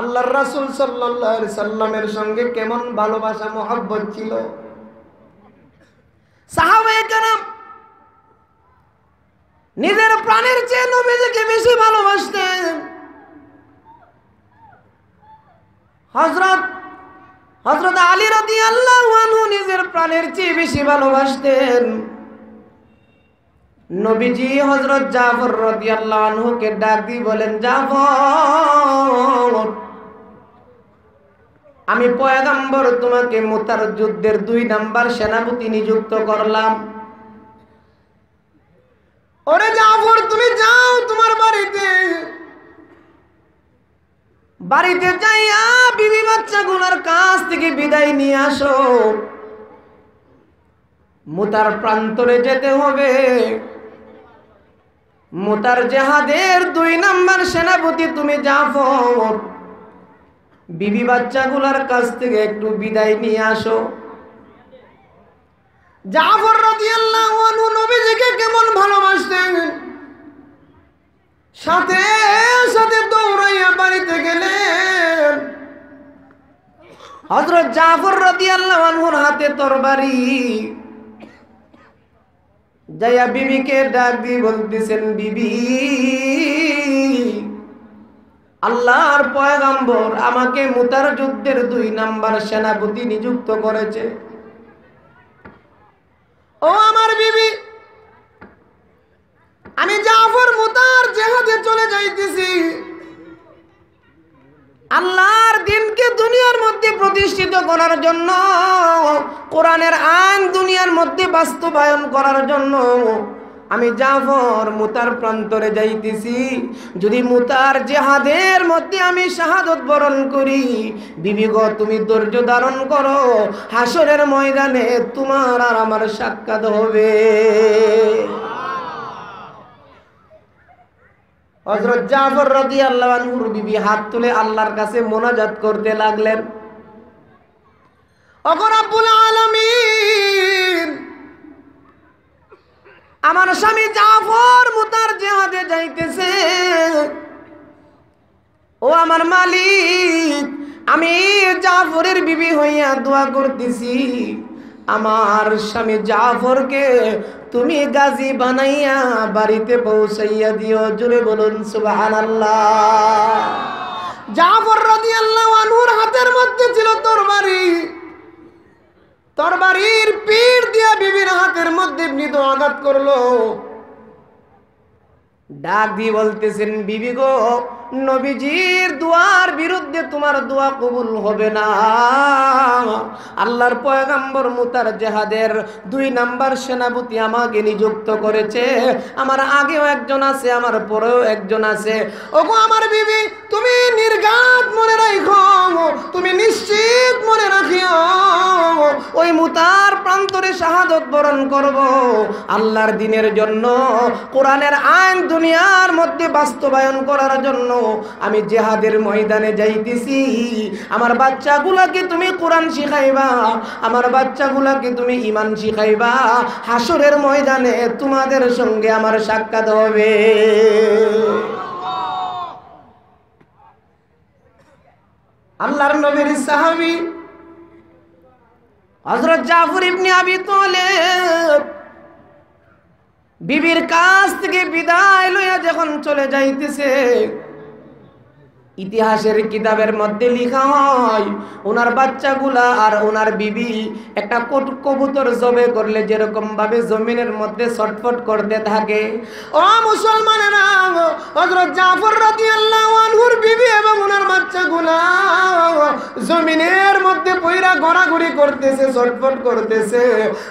আল্লাহর রাসূল সাল্লাল্লাহু আলাইহি সাল্লামের সঙ্গে কেমন ভালোবাসা মহব্বত ছিল। সাহাবায়ে কেরাম নিজের প্রাণের চেয়ে নবীজিকে বেশি ভালোবাসতেন। হযরত আলী রাদিয়াল্লাহু আনহু নিজের প্রাণের চেয়ে বেশি ভালোবাসতেন। নবীজি হযরত জাফর রাদিয়াল্লাহু আনহুকে ডাক দিয়ে বলেন, জাফর, আমি পয়গম্বর তোমাকে মুতার যুদ্ধের 2 নাম্বার সেনাপতি নিযুক্ত করলাম। ওরে জাফর, তুমি যাও তোমার বাড়িতে যাইয়া বিবি বাচ্চাগুলোর কাছ থেকে বিদায় নিয়ে আসো। মুতার প্রান্তরে যেতে হবে। মুতার জিহাদের 2 নাম্বার সেনাপতি তুমি জাফর, বিবি বাচ্চাগুলোর কাছ থেকে একটু বিদায় নিয়ে আসো। জাফর রাদিয়াল্লাহু আনহু নবীজিকে কেমন ভালোবাসতেন, সাথে সাথে দৌড়াইয়া বাড়িতে গেলেন। হযরত জাফর রাদিয়াল্লাহু আনহুর হাতে তরবারি, যাইয়া বিবিকে ডাক দিয়ে বলতেছেন, বিবি, আল্লাহর পয়গম্বর আমাকে মুতার যুদ্ধের 2 নাম্বার সেনাপতি নিযুক্ত করেছে। ও আমার বিবি, আমি জাফর মুতার জিহাদে চলে যাইতেছি। আল্লাহর দ্বীনকে দুনিয়ার মধ্যে প্রতিষ্ঠিত করার জন্য, কোরআনের আইন দুনিয়ার মধ্যে বাস্তবায়ন করার জন্য আমি জাফর মুতার প্রান্তরে যাইতেছি। যদি মুতার জিহাদের মধ্যে আমি শাহাদত বরণ করি, বিবি গো তুমি ধৈর্য ধারণ করো, হাসরের ময়দানে তোমার আর আমার সাক্ষাৎ হবে। হযরত জাফর রাদিয়াল্লাহু আনহুর বিবি হাত তুলে আল্লাহর কাছে মোনাজাত করতে লাগলেন, ওগো রব্বুল আলামিন, আমার স্বামী জাফর মুতার জিহাদে যাইতেছে। ও আমার মালিক, আমি জাফরের বিবি হইয়া দোয়া করতেছি, আমার স্বামী জাফরকে তুমি গাজী বানাইয়া বাড়িতে পৌঁছাইয়া দিও। জোরে বলুন সুবহানাল্লাহ। জাফর রাদিয়াল্লাহু আনহুর হাতের মধ্যে ছিল তরবারি। তরবারির পিঠ দিয়া বিবির হাতের মধ্যে মৃদু আঘাত করলো। ডাক দিয়ে বলতেছেন, বিবি গো, নবীজির দুয়ার বিরুদ্ধে তোমার দোয়া কবুল হবে না। আল্লাহর পয়গম্বর মুতার জিহাদের 2 নাম্বার সেনাপতি আমাকে নিযুক্ত করেছে। আমার আগেও একজন আছে, আমার পরেও একজন আছে। ওগো আমার বিবি, তুমি নির্ঘাত মনে রাখো, তুমি নিশ্চিত মনে রাখিও, ওই মুতার প্রান্তরে শাহাদত বরণ করব আল্লাহর দ্বীনের জন্য, কোরআনের আইন দুনিয়ার মধ্যে বাস্তবায়ন করার জন্য আমি জিহাদের ময়দানে যাইতেছি। আমার বাচ্চাগুলাকে তুমি কোরআন শিখাইবা, আমার বাচ্চাগুলাকে তুমি ঈমান শিখাইবা, হাসরের ময়দানে তোমাদের সঙ্গে আমার সাক্ষাৎ হবে। আল্লাহর নবীর সাহাবী হযরত জাফর ইবনে আবি তালেব বিবির কাছ থেকে বিদায় লইয়া যখন চলে যাইতেছে, ইতিহাসের কিতাবের মধ্যে লেখা হয়, ওনার বাচ্চাগুলা আর ওনার বিবি একটা কবুতর জবে করলে যেরকম ভাবে জমিনের মধ্যে ছটফট করতে থাকে, ও মুসলমানেরা, হযরত জাফর রাদিয়াল্লাহু আনহুর বিবি এবং ওনার বাচ্চাগুলা জমিনের মধ্যে পয়রা ঘোরাঘুরি করতেছে, ছটফট করতেছে।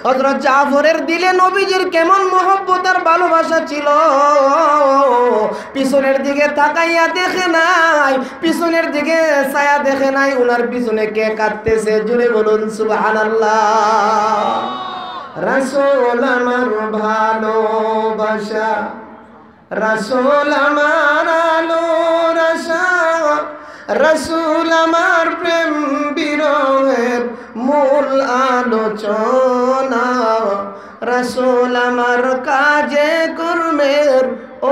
হযরত জাফরের দিলে নবীজির কেমন মহব্বত আর ভালোবাসা ছিল, পিছনের দিকে তাকাইয়া দেখে নাই, পিছনের দিকে ছায়া দেখে নাই, উনার পিছনে কে কাঁদতেছে। জুড়ে বলুন সুবহানাল্লাহ। রাসূল আমার ভালোবাসা, রাসূল আমার আলোর আশা, রাসূল আমার প্রেম বিরহের মূল আলোচনা, রাসূল আমার কাজে কর্মের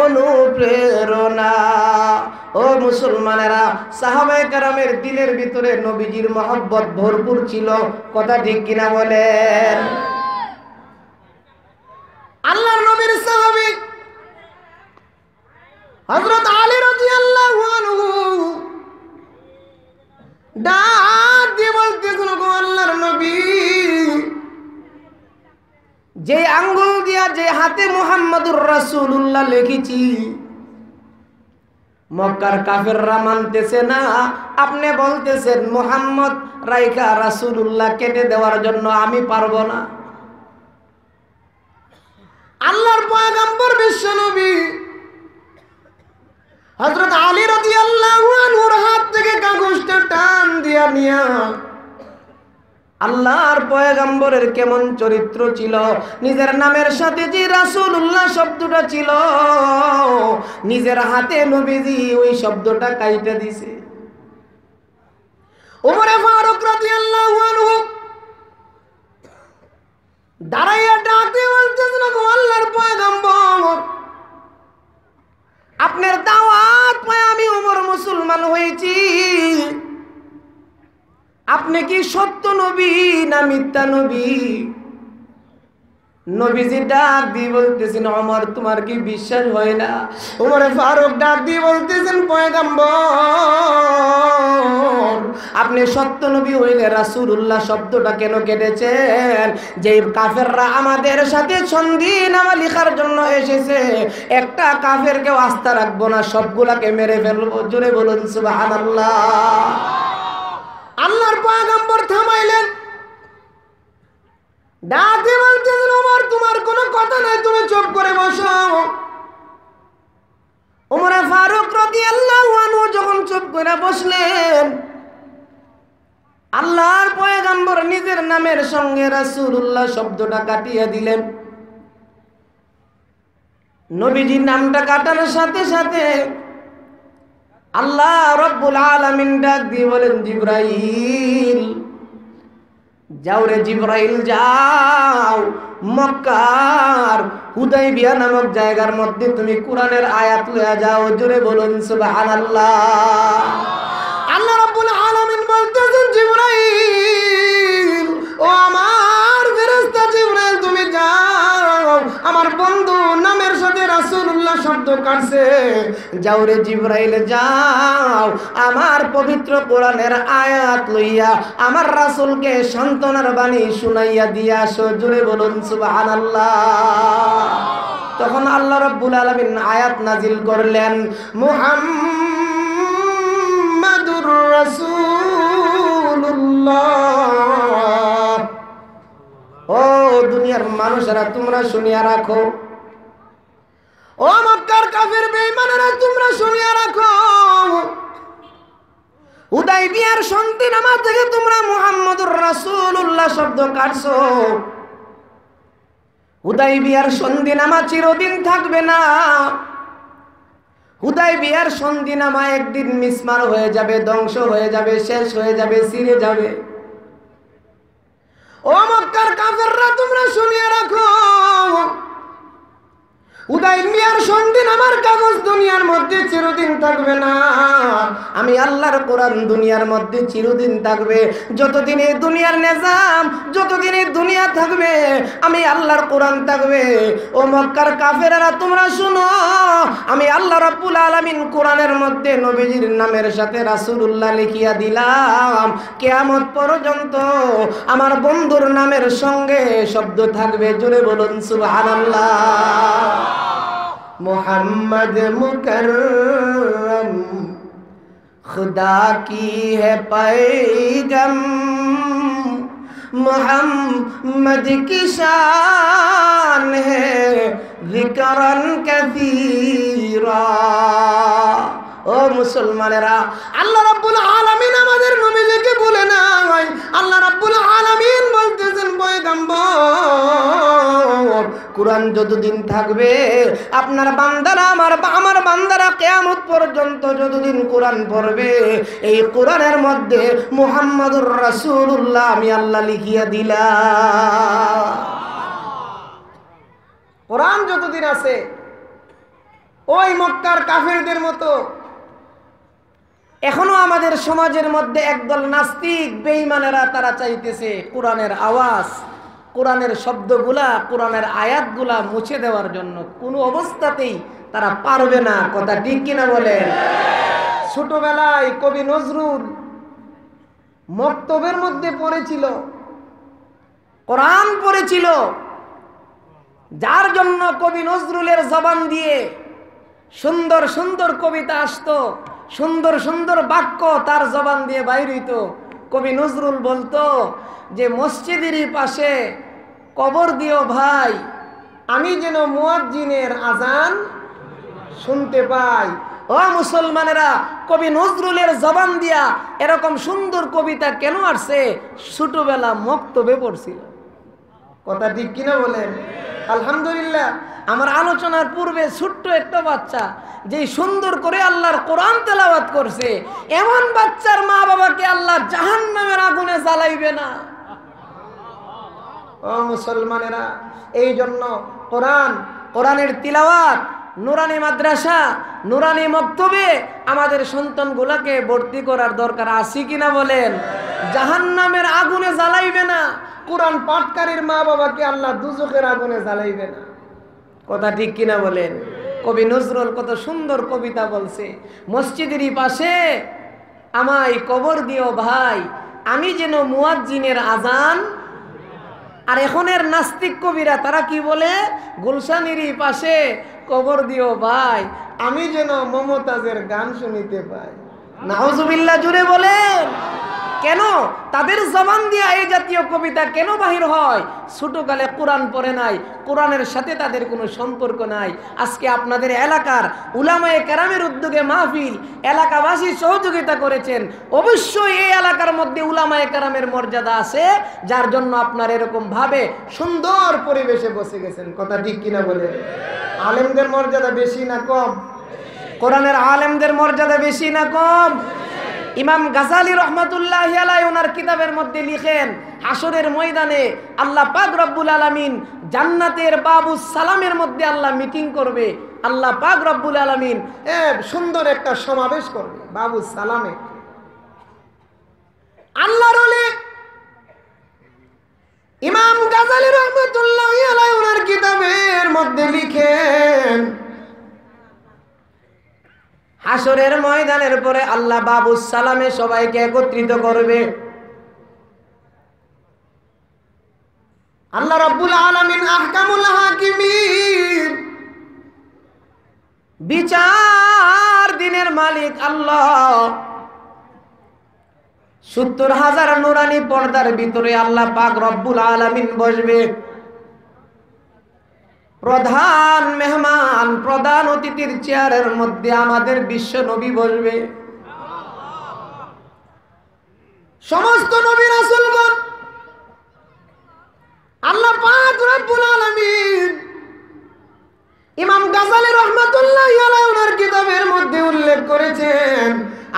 অনুপ্রেরণা। ও মুসলমানেরা, সাহাবায়ে কেরামের দিলের ভিতরে নবীজির মহব্বত ভরপুর ছিল, কথা ঠিক কিনা বলেন? আল্লাহর নবীর সাহাবী হযরত আলী রাদিয়াল্লাহু আনহু ডাক দিয়ে বলতেছেন, গো আল্লাহর নবী, যে আঙ্গুল দিয়া যে হাতে মুহাম্মাদুর রাসূলুল্লাহ লিখেছি, মক্কার কাফেররা মানতেছে না, আপনি বলতেছেন মুহাম্মদ রাইখা রাসূলুল্লাহ কেটে দেওয়ার জন্য আমি পারবো না। আল্লাহর পয়গম্বর বিশ্ব নবী হযরত আলী রাদিয়াল্লাহু আনহুর হাত থেকে কাগজটা টান দিয়া নিয়া, আল্লাহর পয়গম্বরের কেমন চরিত্র ছিল, নিজের নামের সাথে যে রাসূলুল্লাহ শব্দটা ছিল, নিজের হাতে নবীজি ওই শব্দটা কাইটা দিছে। ওমরে ফারুক রাদিয়াল্লাহু আনহু দাঁড়াইয়া ডাকতে বলতেছেন, গো আল্লাহর পয়গম্বর, আপনার দাওয়াত পায় আমি ওমর মুসলমান হয়েছি, আপনি কি সত্য নবী না মিথ্যা নবী? নবীজি ডাক দিয়ে বলতেছেন, ওমর তোমার কি বিশ্বাস হয় না? ওমরে ফারুক ডাক দিয়ে বলতেছেন, পয়গম্বর, আপনি সত্য নবী হইলে রাসূলুল্লাহ শব্দটা কেন কেটেছেন? যে কাফেররা আমাদের সাথে সন্ধিনামা লেখার জন্য এসেছে, একটা কাফেরকেও আস্থা রাখবো না, সবগুলাকে মেরে ফেলবো। জোরে বলুন সুবহানাল্লাহ। আল্লাহর পয়গম্বর থামাইলেন, ডাকে বলতেছেন, ওমর তোমার কোনো কথা নাই, তুমি চুপ করে বসো। ওমর ফারুক রাদিয়াল্লাহু আনহু যখন চুপ করে বসলেন, আল্লাহর পয়গম্বর নিজের নামের সঙ্গে রাসূলুল্লাহ শব্দটা কাটিয়ে দিলেন। নবীজির নামটা কাটানোর সাথে সাথে আল্লাহ রব্বুল আলামিন ডাক দিয়ে বলেন, জিবরাইল যাও রে জিবরাইল যাও, মক্কার হুদাইবিয়া নামক জায়গার মধ্যে তুমি কোরআনের আয়াত লইয়া যাও। জোরে বলুন সুবহানাল্লাহ। আল্লাহ রাব্বুল আলামিন বলতেছেন, জিবরাইল, ও আমার ফেরেশতা জিবরাইল, তুমি যাও, আমার বন্ধু নামের সাথে রাসূলুল্লাহ শব্দ কাটছে, যাও রে জিবরাইল যাও, আমার পবিত্র কোরআনের আয়াত লইয়া আমার রাসূলকে সান্ত্বনার বাণী শুনাইয়া দিয়া আসো। জোরে বলুন সুবহানাল্লাহ। তখন আল্লাহ রাব্বুল আলামিন আয়াত নাজিল করলেন, মুহাম্মাদুর রাসূলুল্লাহ। ও দুনিয়ার মানুষেরা, তোমরা শুনিয়া রাখো, ও মক্কার কাফের বেঈমানেরা, তোমরা শুনিয়া রাখো, হুদাইবিয়ার সন্ধিনামা থেকে তোমরা মুহাম্মাদুর রাসূলুল্লাহ শব্দ কাটছো। হুদাইবিয়ার সন্ধিনামা চিরদিন থাকবে না। হুদাইবিয়ার সন্ধিনামা একদিন মিসমার হয়ে যাবে, ধ্বংস হয়ে যাবে, শেষ হয়ে যাবে, ছিঁড়ে যাবে। ও মক্কার কাফেররা, তোমরা শুনিয়ে রাখো, হুদাইবিয়ার সন্ধিনামার কাগজ দুনিয়ার মধ্যে চিরদিন থাকবে না। আমি আল্লাহর কোরআন দুনিয়ার মধ্যে চিরদিন থাকবে। যতদিন এই দুনিয়ার নিজাম, যতদিন এই দুনিয়া থাকবে, আমি আল্লাহর কোরআন থাকবে। ও মক্কার কাফেররা, তোমরা শুনো, আমি আল্লাহ রাব্বুল আলামিন কোরআনের মধ্যে নবীজির নামের সাথে রাসূলুল্লাহ লিখিয়া দিলাম। কিয়ামত পর্যন্ত আমার বন্ধুর নামের সঙ্গে শব্দ থাকবে। জোরে বলুন সুবহানাল্লাহ। मोहम्मद मुकर्रम खुदा की है पैगम, मोहम्मद की शान है जिक्रन कसीरा। ও মুসলমানেরা, আল্লাহ রাব্বুল আলামিন আমাদের নবীকে বলে নাই, আল্লাহ রাব্বুল আলামিন বলতেছেন, পয়গম্বর, কোরআন যতদিন থাকবে আপনার বান্দারা, আমার বান্দারা কিয়ামত পর্যন্ত যতদিন কোরআন পড়বে, এই কোরআনের মধ্যে মুহাম্মাদুর রাসূলুল্লাহ আমি আল্লাহ লিখিয়া দিলাম। কোরআন যতদিন আছে, ওই মক্কার কাফেরদের মতো এখনো আমাদের সমাজের মধ্যে একদল নাস্তিক বেঈমানেরা তারা চাইতেছে কোরআনের আওয়াজ, কোরআনের শব্দগুলা, কোরআনের আয়াতগুলা মুছে দেওয়ার জন্য। কোনো অবস্থাতেই তারা পারবে না। কথা ঠিক কিনা বলেন? ছোটবেলায় কবি নজরুল মক্তবের মধ্যে পড়েছিল, কোরআন পড়েছিল, যার জন্য কবি নজরুলের জবান দিয়ে সুন্দর সুন্দর কবিতা আসতো, সুন্দর সুন্দর বাক্য তার জবান দিয়ে বাইর হইত। কবি নজরুল বলতো যে মসজিদেরই পাশে কবর দিও ভাই, আমি যেন মুয়াজ্জিনের আজান শুনতে পাই। ও মুসলমানেরা, কবি নজরুলের জবান দিয়া এরকম সুন্দর কবিতা কেন আসছে? ছোটবেলা মক্তবে পড়ছিল। কথা ঠিক কিনা বলেন? আলহামদুলিল্লাহ। আমার আলোচনার পূর্বে ছোট্ট একটা বাচ্চা যে সুন্দর করে আল্লাহর কোরআন তেলাওয়াত করছে, এমন বাচ্চার মা বাবাকে আল্লাহ জাহান্নামের আগুনে জ্বালাইবে না। ও মুসলমানেরা, এই জন্য কোরআনের তিলাওয়াত, নুরানি মাদ্রাসা, নুরানি মক্তবে আমাদের সন্তানগুলোকে ভর্তি করার দরকার আছে কিনা বলেন? জাহান্নামের আগুনে জ্বালাইবে না। কোরআন পাঠকারীর মা বাবাকে আল্লাহ দুজখের আগুনে জ্বালাইবে না। কথা ঠিক কিনা বলেন? কবি নজরুল কত সুন্দর কবিতা বলছে, মসজিদেরই পাশে আমায় কবর দিও ভাই, আমি যেন মুয়াজ্জিনের আজান। আর এখনের নাস্তিক কবিরা তারা কি বলে? গুলশানেরই পাশে কবর দিও ভাই, আমি যেন মমতাজের গান শুনিতে পাই। নাউজুবিল্লাহ, জুড়ে বলেন। কেন তাদের জবান দিয়া এই জাতীয় কবিতা কেন বাহির হয়? ছোটকালে কোরআন পড়ে নাই, কোরআনের সাথে তাদের কোনো সম্পর্ক নাই। আজকে আপনাদের এলাকার উলামায়ে কেরামের উদ্যোগে মাহফিল, এলাকাবাসী সহযোগিতা করেছেন। অবশ্যই এই এলাকার মধ্যে উলামায়ে কেরামের মর্যাদা আছে, যার জন্য আপনার এরকম ভাবে সুন্দর পরিবেশে বসে গেছেন। কথা ঠিক কিনা বলে? আলেমদের মর্যাদা বেশি না কম? কোরআনের আলেমদের মর্যাদা বেশি না কম? ইমাম গাজালি রহমাতুল্লাহি আলাইহি ওনার কিতাবের মধ্যে লিখেন, হাসরের ময়দানে আল্লাহ পাক রব্বুল আলামিন জান্নাতের বাবুস সালামের মধ্যে আল্লাহ মিটিং করবে। আল্লাহ পাক রব্বুল আলামিন সুন্দর একটা সমাবেশ করবে বাবুস সালামে। আল্লাহর ওলি ইমাম গাজালি রহমাতুল্লাহি আলাইহি ওনার কিতাবের মধ্যে লিখেন, হাসরের ময়দানের পরে আল্লাহ বাবুস সালামে সবাইকে একত্রিত করবে। আল্লাহ রাব্বুল আলামিন আহকামুল হাকিমিন, বিচার দিনের মালিক আল্লাহ। ৭০,০০০ নুরানি পর্দার ভিতরে আল্লাহ পাক রব্বুল আলামিন বসবে। প্রধান মেহমান, প্রধান অতিথির চেয়ারের মধ্যে আমাদের বিশ্ব নবী বসবে। সমস্ত নবী রাসূলগণ আল্লাহ পাক রব্বুল আলামিন ইমাম গাজালি রাহমাতুল্লাহি আলাইহি ওনার কিতাবের মধ্যে উল্লেখ করেছেন,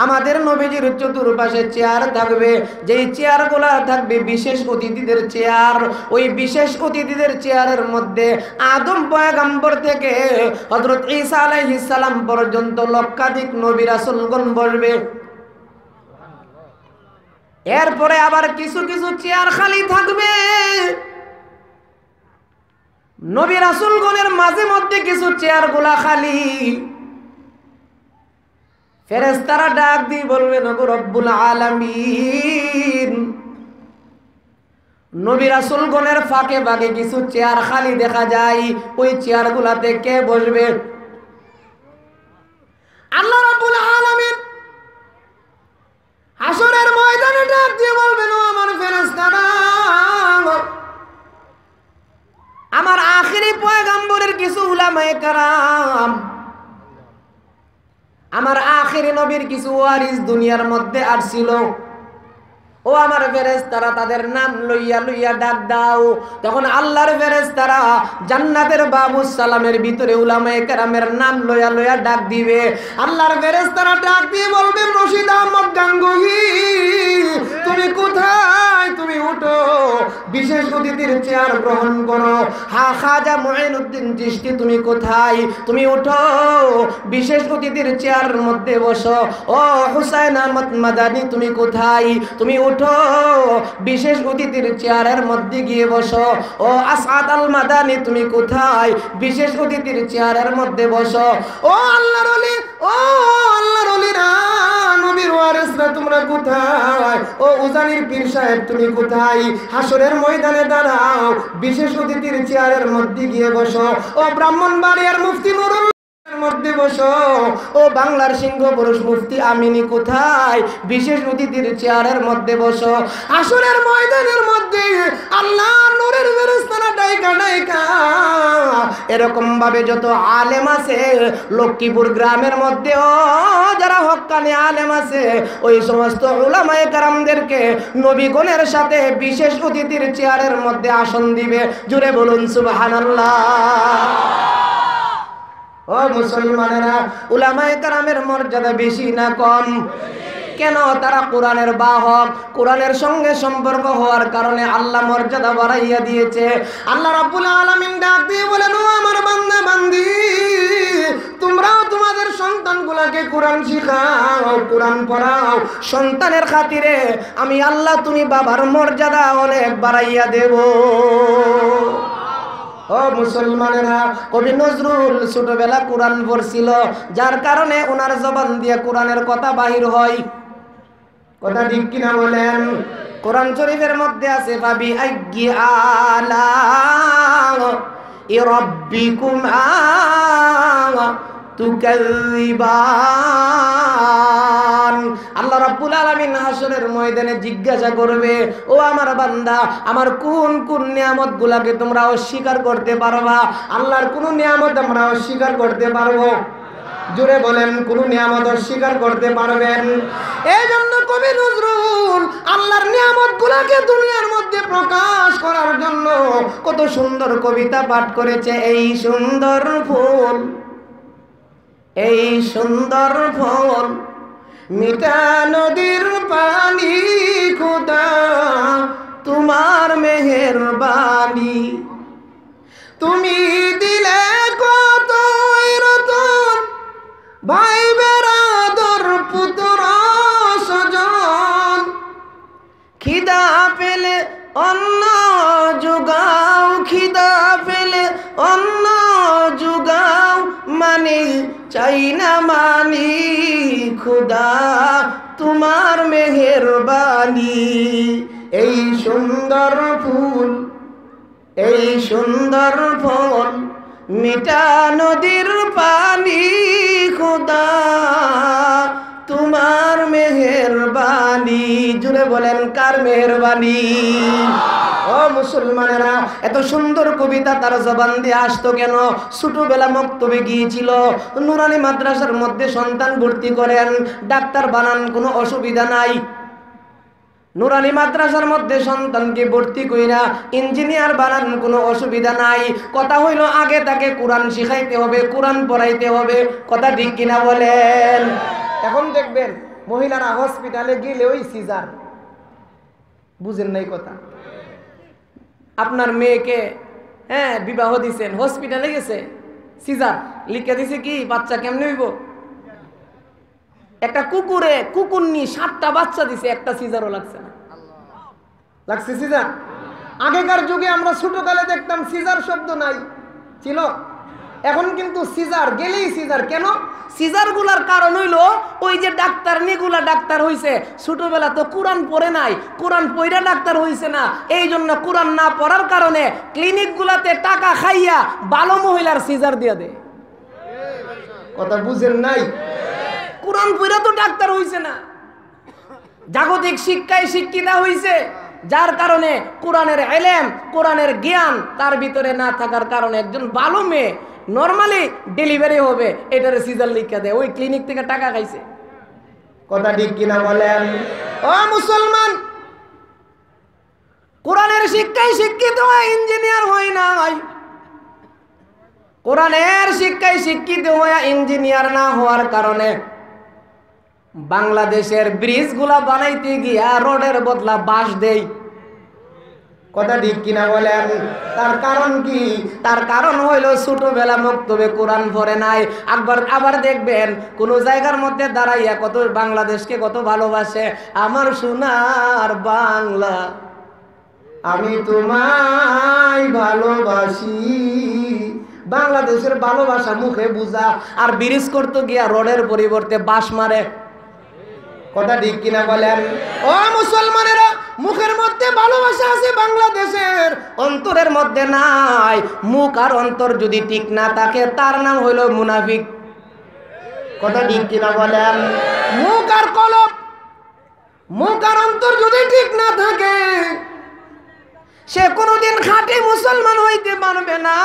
আমাদের নবীজির চতুর্পাশে চেয়ার থাকবে, যেই চেয়ারগুলো থাকবে বিশেষ অতিথিদের চেয়ার। ওই বিশেষ অতিথিদের চেয়ারের মধ্যে আদম পয়গম্বর থেকে হযরত ঈসা আলাইহিস সালাম পর্যন্ত লক্ষাধিক নবী রাসূলগণ বসবে। এরপরে আবার কিছু কিছু চেয়ার খালি থাকবে। নবী রাসূলগণের মাঝে মধ্যে কিছু চেয়ারগুলা খালি। ফেরেশতারা ডাক দিয়ে বলবে, নবী রব্বুল আলামিন, নবী রাসূলগণের ফাঁকে ফাঁকে কিছু চেয়ার খালি দেখা যায়, ওই চেয়ারগুলাতে কে বসবে? আল্লাহ রাব্বুল আলামিন হাসরের ময়দানে ডাক দিয়ে বলবেন, ও আমার ফেরেশতারা, আমার আখিরি পয়গম্বরের কিছু উলামায়ে কেরাম, আমার আখিরি নবীর কিছু ওয়ারিস দুনিয়ার মধ্যে আসছিল। ও আমার ফেরেশতারা, তাদের নাম লইয়া লইয়া ডাক দাও। তখন আল্লাহর ফেরেশতারা জান্নাতের বাবুস সালামের ভিতরে উলামায়ে কেরামের নাম লইয়া লইয়া ডাক দিবে। আল্লাহর ফেরেশতারা ডাক দিয়ে বলবে, রশিদ আহমদ গাঙ্গুহি, তুমি কোথায়? তুমি উঠো, বিশেষ অতিথির চেয়ার গ্রহণ করো। হা খাজা মুঈনুদ্দিন চিশতি তুমি কোথায়? তুমি উঠো, বিশেষ অতিথির চেয়ারের মধ্যে বসো। ও হুসাইন আহমদ মাদানী তুমি কোথায়? তুমি উঠো, বিশেষ অতিথির চেয়ারের মধ্যে গিয়ে বসো। ও আসাদ আল মাদানী তুমি কোথায়? বিশেষ অতিথির চেয়ারের মধ্যে বসো। ও আল্লাহর ওলি, ও আল্লাহর ওলিরা, নবীর ওয়ারিসরা তোমরা কোথায়? ও উজানির পীর সাহেব তুমি কোথায়? হাসরের ময়দানে দাঁড়াও, বিশেষ অতিথির চেয়ারের মধ্যে গিয়ে বসো। ও ব্রাহ্মণবাড়িয়ার মুফতি নুরুল মধ্যে বসো। ও বাংলার সিংহ পুরুষ মুফতি আমিনী কোথায়? বিশেষ অতিথির চেয়ারের মধ্যে বসো। আসরের ময়দানের মধ্যে আল্লাহর নূরের ফেরেশতারা ডাইকা ডাইকা এরকম ভাবে যত আলেম আছে লক্ষ্মীপুর গ্রামের মধ্যেও যারা হক্কানি আলেম আছে ওই সমস্ত উলামায়ে কেরামদেরকে নবীগণের সাথে বিশেষ অতিথির চেয়ারের মধ্যে আসন দিবে। জুড়ে বলুন সুবহানাল্লাহ। ও মুসলমানেরা, উলামায়ে কেরামের মর্যাদা বেশি না কম? কেন? তারা কোরআনের বাহক, কোরআনের সঙ্গে সম্পর্ক হওয়ার কারণে আল্লাহ মর্যাদা বাড়াইয়া দিয়েছে। আল্লাহ রাব্বুল আলামিন ডাক দিয়ে বলেন, ও আমার বান্দা বান্দি, তোমরাও তোমাদের সন্তানগুলোকে কোরআন শিখাও, কোরআন পড়াও। সন্তানের খাতিরে আমি আল্লাহ তুমি বাবার মর্যাদা অনেক বাড়াইয়া দেব। ও মুসলমানেরা, কবি নজরুল ছোটবেলা কোরআন পড়ছিল, যার কারণে ওনার জবান দিয়ে কোরআনের কথা বাহির হয়। কথা ঠিক কিনা বলেন? কোরআন শরীফের মধ্যে আছে ফাবি আইয়ি আলা রাব্বিকুম তুকাযিবান। আল্লাহ রাব্বুল আলামিন হাসরের ময়দানে জিজ্ঞাসা করবে, ও আমার বান্দা, আমার কোন কোন নিয়ামতগুলোকে তোমরা অস্বীকার করতে পারবা? আল্লাহর কোন নিয়ামত আমরা অস্বীকার করতে পারবো? জোরে বলেন, কোন নিয়ামত অস্বীকার করতে পারবেন? এই জন্য কবি নজরুল আল্লাহর নিয়ামতগুলোকে দুনিয়ার মধ্যে প্রকাশ করার জন্য কত সুন্দর কবিতা পাঠ করেছে। এই সুন্দর ফুল, এই সুন্দর ফুল, মিঠা নদীর পানি, খোদা তোমার মেহেরবানি। তুমি দিলে কত রতন, ভাই বেরাদর পুত্র স্বজন। খিদা পেলে অন্ন যোগাও, খিদা পেলে অন্ন যোগাও, মানে চাই না মানি, খোদা তোমার মেহেরবানি। এই সুন্দর ফুল, এই সুন্দর ফল, মিঠা নদীর পানি, খোদা তোমার মেহেরবানি। জুড়ে বলেন, কার মেহেরবানি? ও মুসলমানেরা, এত সুন্দর কবিতা তার জবান দিয়ে আসতো কেন? ছোটবেলা মক্তবে গিয়েছিল, নুরানি মাদ্রাসার মধ্যে সন্তান ভর্তি করেন, ডাক্তার বানান, কোনো অসুবিধা নাই। নুরানি মাদ্রাসার মধ্যে সন্তানকে ভর্তি কইরা ইঞ্জিনিয়ার বানান, কোনো অসুবিধা নাই। কথা হইল আগে তাকে কোরআন শিখাইতে হবে, কোরআন পড়াইতে হবে। কথা ঠিক কিনা বলেন? এখন দেখবেন মহিলারা হসপিটালে গেলে ওই সিজার, বুঝেন নাই কথা? আপনার মেয়েকে বিবাহ দিছেন, হসপিটালে গেছে, সিজার লিখে দিছে, কি বাচ্চা কেমনে হইব? একটা কুকুরে কুকুরনি 7টা বাচ্চা দিছে, একটা সিজারও লাগছে না। লাগছে সিজার? আগেকার যুগে আমরা ছোটকালে দেখতাম সিজার শব্দ নাই ছিল, এখন কিন্তু সিজার গেলেই সিজার। কেন? সিজার গুলার কারণ হইল ওই যে ডাক্তার নিগুলা ডাক্তার হইছে, ছোটবেলা তো কোরআন পড়ে নাই, কোরআন পড়া ডাক্তার হইছে না, এই জন্য কোরআন না পড়ার কারণে ক্লিনিক গুলাতে টাকা খাইয়া ভালো মহিলার সিজার দিয়ে দেয়। কথা বুঝেন নাই? কোরআন পড়া তো ডাক্তার হইছে না, জাগতিক শিক্ষায় শিক্ষিতা হইছে, যার কারণে কোরআনের ইলম, কোরআনের জ্ঞান তার ভিতরে না থাকার কারণে একজন ভালো মেয়ে নরমালি ডেলিভারি হবে, এটারে সিজার লিখে দেয়, ওই ক্লিনিক থেকে টাকা খাইছে। কথা ঠিক কিনা বলেন? ও মুসলমান, কোরআনের শিক্ষায় শিক্ষিত হয়, ইঞ্জিনিয়ার হয় না। কোরআনের শিক্ষায় শিক্ষিত হয়ে ইঞ্জিনিয়ার না হওয়ার কারণে বাংলাদেশের ব্রিজগুলা বানাইতে গিয়া রোডের বদলা বাঁশ দেই। কথা ঠিক কিনা বলেন? তার কারণ কি? তার কারণ হইল ছোটবেলা মক্তবে কোরআন পড়ে নাই। আবার দেখবেন কোন জায়গার মধ্যে দাঁড়াইয়া কত বাংলাদেশকে কত ভালোবাসে। আমার সোনার বাংলা, আমি তোমায় ভালোবাসি। বাংলাদেশের ভালোবাসা মুখে বুঝা, আর ব্রিজ করতে গিয়া রোডের পরিবর্তে বাঁশ মারে। কথা ঠিক কিনা বলেন? ও মুসলমানেরা, মুখের মধ্যে ভালোবাসা আছে বাংলাদেশের, অন্তরের মধ্যে নাই। মুখ আর অন্তর যদি ঠিক না থাকে তার নাম হইল মুনাফিক। কথা ঠিক কিনা বলেন? মুখ আর কলব, মুখ আর অন্তর যদি ঠিক না থাকে সে কোনোদিন খাঁটি মুসলমান হইতে পারবে না।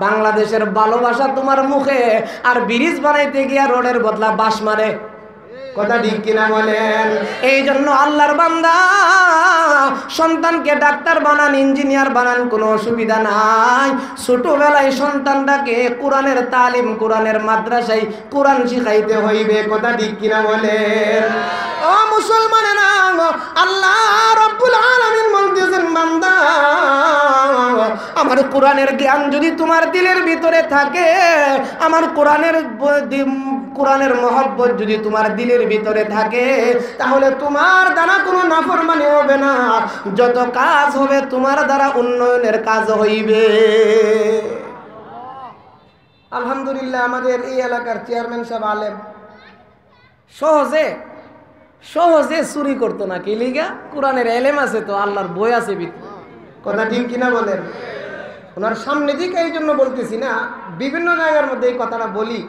বাংলাদেশের ভালোবাসা তোমার মুখে, আর ব্রিজ বানাইতে গিয়া রোডের বদলা বাঁশ মারে। কথা ঠিক কিনা বলেন? এই জন্য আল্লাহর বান্দা, সন্তানকে ডাক্তার বানান, ইঞ্জিনিয়ার বানান, কোনো অসুবিধা নাই। ছোটবেলায় সন্তানটাকে কোরআনের তালিম, কোরআনের মাদ্রাসায় কোরআন শিখাইতে হইবে। কথা ঠিক কিনা বলেন? ও মুসলমানেরা, আল্লাহ রাব্বুল আলামিন বলতেছেন, বান্দা আমার কোরআনের জ্ঞান যদি তোমার দিলের ভিতরে থাকে, আমার কোরআনের মহব্বত যদি তোমার দিলের ভিতরে থাকে, তাহলে তোমার দ্বারা কোনো নাফরমানি হবে না। যত কাজ হবে তোমার দ্বারা উন্নয়নের কাজ হইবে। আলহামদুলিল্লাহ, আমাদের এই এলাকার চেয়ারম্যান সাহেব আলেম, সহজে চুরি করতো না। কি লিগা? কোরআনের এলেম আছে তো, আল্লাহর বই আছে ভিতরে। কথা ঠিক কিনা বলেন? ওনার সামনে দিকে এই জন্য বলতেছি না, বিভিন্ন জায়গার মধ্যে এই কথাটা বলি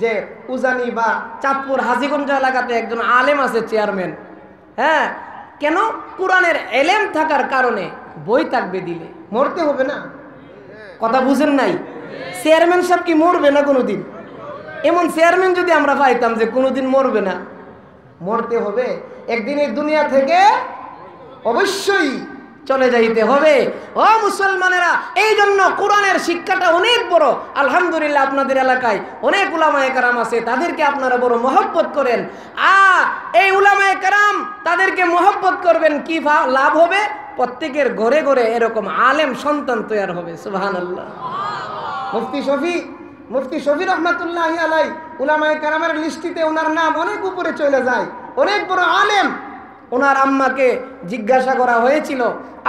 যে উজানি বা চাঁদপুর হাজীগঞ্জ এলাকাতে একজন আলেম আছে চেয়ারম্যান। হ্যাঁ, কেন? কোরআনের এলেম থাকার কারণে বই থাকবে, দিলে মরতে হবে না। কথা বুঝেন নাই? চেয়ারম্যান সাহেব কি মরবে না কোনোদিন? এমন চেয়ারম্যান যদি আমরা পাইতাম যে কোনোদিন মরবে না, মরতে হবে। একদিন এই দুনিয়া থেকে অবশ্যই চলে যাইতে হবে। ও মুসলমানেরা, এই জন্য কোরআনের শিক্ষাটা অনেক বড়। আলহামদুলিল্লাহ, আপনাদের এলাকায় অনেক উলামায়ে কেরাম আছে, তাদেরকে আপনারা বড় মহব্বত করেন। এই উলামায়ে কেরাম তাদেরকে মহব্বত করবেন, কি লাভ হবে? প্রত্যেকের ঘরে ঘরে এরকম আলেম সন্তান তৈরি হবে। সুবহানাল্লাহ। মুফতি শফি রহমাতুল্লাহি আলাই উলামায়ে কেরামের লিস্টিতে ওনার নাম অনেক উপরে চলে যায়, অনেক বড় আলেম। ওনার আম্মাকে জিজ্ঞাসা করা হয়েছিল,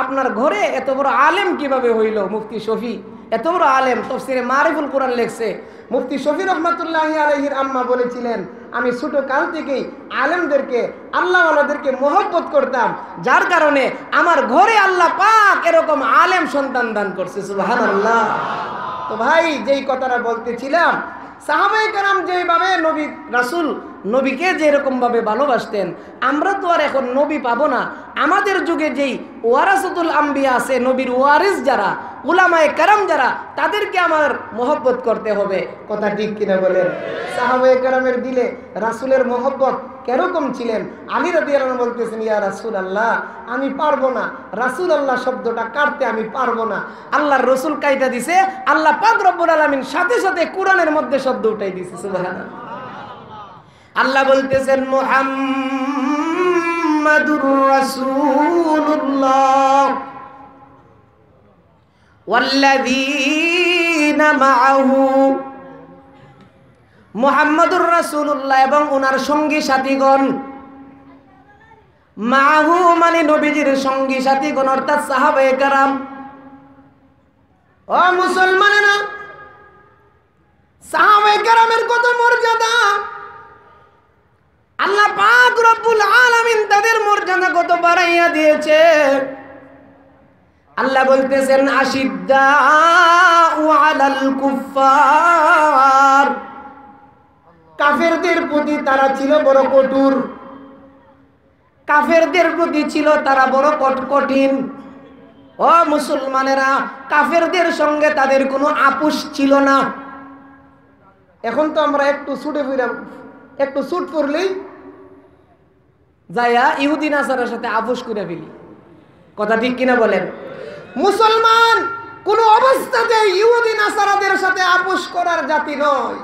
আপনার ঘরে এত বড় আলেম কিভাবে হইল? মুফতি শফি এত বড় আলেম, তাফসীরে মারিফুল কোরআন লেখছে। মুফতি শফি রহমাতুল্লাহি আলাইহির আম্মা বলেছিলেন, আমি ছোট কাল থেকেই আলেমদেরকে, আল্লাহওয়ালাদেরকে মহব্বত করতাম, যার কারণে আমার ঘরে আল্লাহ পাক এরকম আলেম সন্তান দান করছে। সুবহানাল্লাহ। তো ভাই, যেই কথাটা বলতেছিলাম, সাহাবায়ে কেরাম যেভাবে নবী রাসূল নবীকে যেরকম ভাবে ভালোবাসতেন, আমরা তো আর এখন নবী পাবো না। আমাদের যুগে যেই ওয়ারাসাতুল আম্বিয়া আছে, নবীর ওয়ারিস যারা, উলামায়ে কেরাম যারা, তাদেরকে আমার মহব্বত করতে হবে। কথা ঠিক কিনা বলেন? সাহাবায়ে কেরামের দিলে রাসূলের মহব্বত কেরকম ছিলেন? আলী রাদিয়াল্লাহু আনহু বলতেছেন, ইয়া রাসূলুল্লাহ, আমি পারবো না, রাসূলুল্লাহ শব্দটা কাটতে আমি পারবো না। আল্লাহর রাসূল কাইটা দিছে, আল্লাহ পাক রব্বুল আলামিন সাথে সাথে কোরআনের মধ্যে শব্দ উঠাই দিছে। সুবহানাল্লাহ। আল্লাহ বলতেছেন, মুহাম্মাদুর রাসূলুল্লাহ ওয়াল্লাযীনা মাআহু, মুহাম্মাদুর রাসূলুল্লাহ এবং ওনার সঙ্গী সাথীগণ। মাআহু মানে নবীজির সঙ্গী সাথীগণ, অর্থাৎ সাহাবায়ে কেরাম। ও মুসলমানেরা, সাহাবায়ে কেরামের কত মর্যাদা! আল্লাহ পাক রব্বুল আলামিন তাদের মর্যাদা কত বাড়াইয়া দিয়েছে। আল্লাহ বলতেছেন, আশিদ্দাউ আলাল কুফফার, কাফেরদের প্রতি তারা ছিল বড় কঠোর, কাফেরদের প্রতি ছিল তারা বড় কঠিন। ও মুসলমানেরা, কাফেরদের সঙ্গে তাদের কোনো আপোষ ছিল না। এখন তো আমরা একটু ছুট পড়লেই যাইয়া ইহুদি নাসারার সাথে আপোষ করে ফেলি। কথা ঠিক কিনা বলেন? মুসলমান কোন অবস্থাতে ইহুদি নাসারাদের সাথে আপোষ করার জাতি নয়।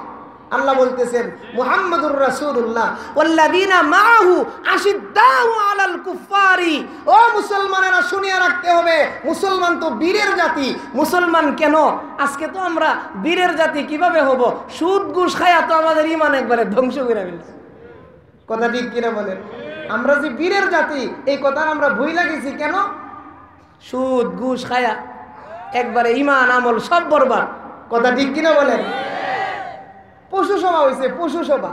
আল্লাহ বলতেছেন মুহাম্মাদুর রাসূলুল্লাহ ওয়াল্লাযীনা মাআহু আশিদ্দাউ আলাল কুফফারি। ও মুসলমানেরা, শুনিয়ে রাখতে হবে, মুসলমান তো বীরের জাতি। মুসলমান কেন? আজকে তো আমরা বীরের জাতি কিভাবে হব? সুদ ঘুষ খায়া তো আমাদের ঈমান একবারে ধ্বংস করে ফেলছে। কথা ঠিক কিনা বলেন? আমরা যে বীরের জাতি এই কথা আমরা ভুইলা গেছি কেন? সুদ ঘুষ খায়া একবারে ঈমান আমল সব বরবাদ। কথা ঠিক কিনা বলেন? পশু সভা হয়েছে, পশু সভা।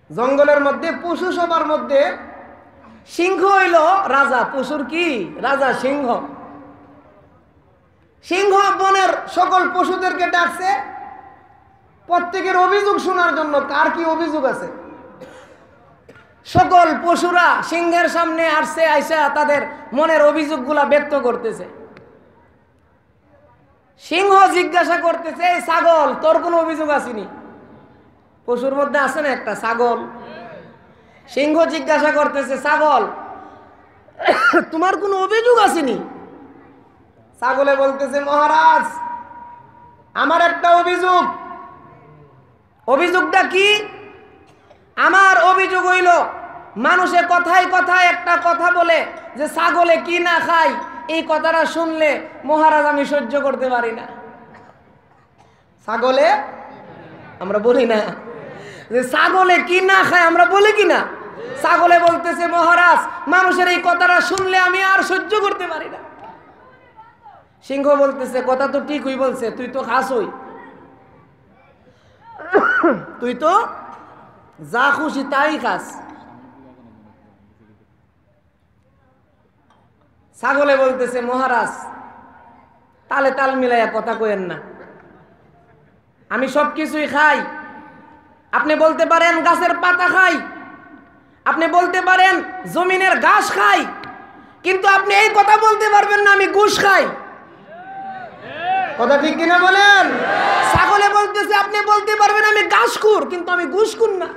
জঙ্গলের মধ্যে পশু সভার মধ্যে সিংহ হইল রাজা। পশুর কি রাজা? সিংহ। সিংহ বনের সকল পশুদেরকে ডাকছে প্রত্যেকের অভিযোগ শোনার জন্য। কার কি অভিযোগ আছে? সকল পশুরা সিংহের সামনে আসছে, আইসা তাদের মনের অভিযোগগুলা ব্যক্ত করতেছে। সিংহ জিজ্ঞাসা করতেছে, এই ছাগল, তোর কোনো অভিযোগ আসেনি? পশুর মধ্যে আছে না একটা ছাগল। সিংহ জিজ্ঞাসা করতেছে, ছাগল তোমার কোনো অভিযোগ আসেনি? ছাগলে বলতেছে, মহারাজ আমার একটা অভিযোগ। অভিযোগটা কি? আমার অভিযোগ হইল মানুষে কথায় কথায় একটা কথা বলে যে ছাগলে কি না খায়। এই কথাটা শুনলে মহারাজ আমি সহ্য করতে পারি না। ছাগলে আমরা বলি না যে ছাগলে কি না খায়, আমরা বলি কি না? ছাগলে বলতেছে, মহারাজ মানুষের এই কথাটা শুনলে আমি আর সহ্য করতে পারি না। সিংহ বলতেছে, কথা তো ঠিকই বলছে, তুই তো খাসই, তুই তো যা খুশি তাই খাস। ছাগলে বলতেছে, মহারাজ তালে তাল মিলাইয়া কথা কইেন না, আমি সব কিছুই খাই। আপনি বলতে পারেন গাছের পাতা খাই, আপনি বলতে পারেন জমিনের ঘাস খাই, কিন্তু আপনি এই কথা বলতে পারবেন না আমি ঘুষ খাই। কথা ঠিক কিনা বলেন? ছাগলে বলতেছে, আপনি বলতে পারবেন আমি ঘাসখোর, কিন্তু আমি ঘুষখোর না।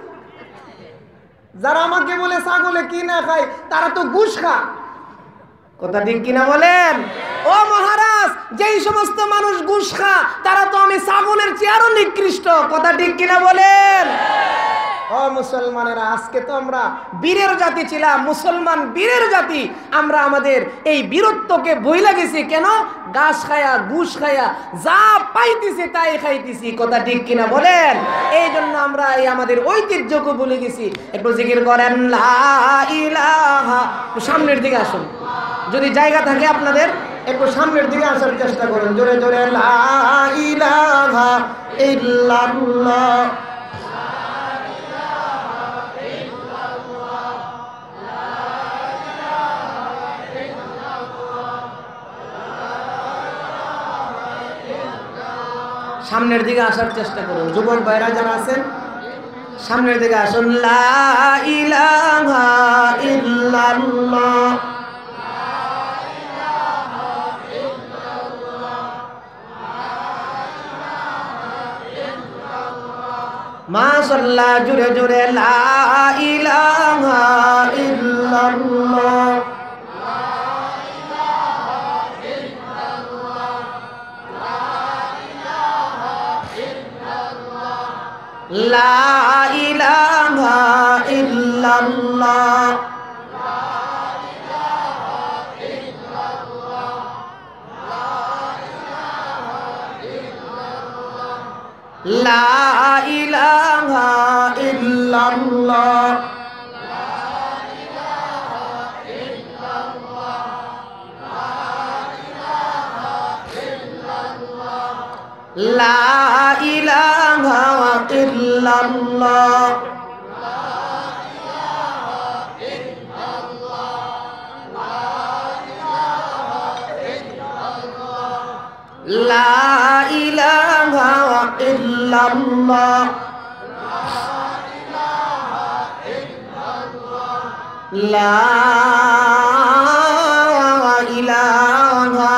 যারা আমাকে বলে ছাগলে কি না খায় তারা তো ঘুষ খায়। কথা ঠিক কিনা বলেন? ও মহারাজ, যেই সমস্ত মানুষ ঘুষ খা তারা তো আমি ছাগলের চেয়ারও নিকৃষ্ট। কথা ঠিক কিনা বলেন? ও মুসলমানেরা, আজকে তো আমরা বীরের জাতি ছিলাম, মুসলমান বীরের জাতি। আমরা আমাদের এই বীরত্বকে ভুইলা গেছি। কেন? ঘাস খায়া ঘুষ খায়া যা পাইতেছি তাই খাইতেছি। কথা ঠিক কিনা বলেন? এই জন্য আমরা এই আমাদের ঐতিহ্যকে ভুলে গেছি। একটু জিকির করেন লা ইলাহা। সামনের দিকে আসুন, যদি জায়গা থাকে আপনাদের একটু সামনের দিকে আসার চেষ্টা করুন। জোরে জোরে লা ইলাহা ইল্লাল্লাহ। সামনের দিকে আসার চেষ্টা করুন। যুবক ভাইরা যারা আছেন সামনের দিকে আসুন। লা ইলাহা ইল্লাল্লাহ। মাশাআল্লাহ, জোরে জোরে লা ইলাহা ইল্লাল্লাহ। লা ইলাহা ইল্লাল্লাহ। লা ইলাহা ইল্লাল্লাহ। লা ইলাহা ইল্লাল্লাহ। লা ইলাহা ইল্লাল্লাহ। লা ইলাহা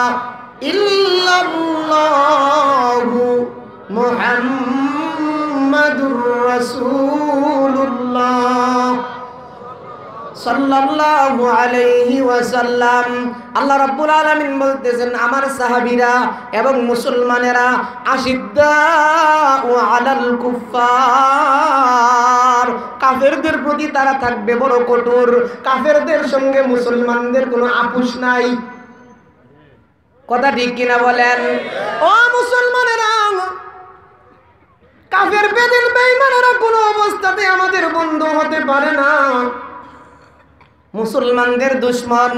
ইল্লাল্লাহু মুহাম্মাদুর রাসূলুল্লাহ সাল্লাল্লাহু আলাইহি ওয়াসাল্লাম। আল্লাহ রাব্বুল আলামিন বলতেছেন, আমার সাহাবীরা এবং মুসলমানেরা আশিদ্দাউ আলাল কুফফার, কাফেরদের প্রতি তারা থাকবে বড় কঠোর। কাফেরদের সঙ্গে মুসলমানদের কোনো আপোষ নাই। কথা ঠিক কিনা বলেন? ও মুসলমানেরা, কাফের বেদিন বেঈমানেরা কোনো অবস্থাতে আমাদের বন্ধু হতে পারে না। মুসলমানদের দুশমন।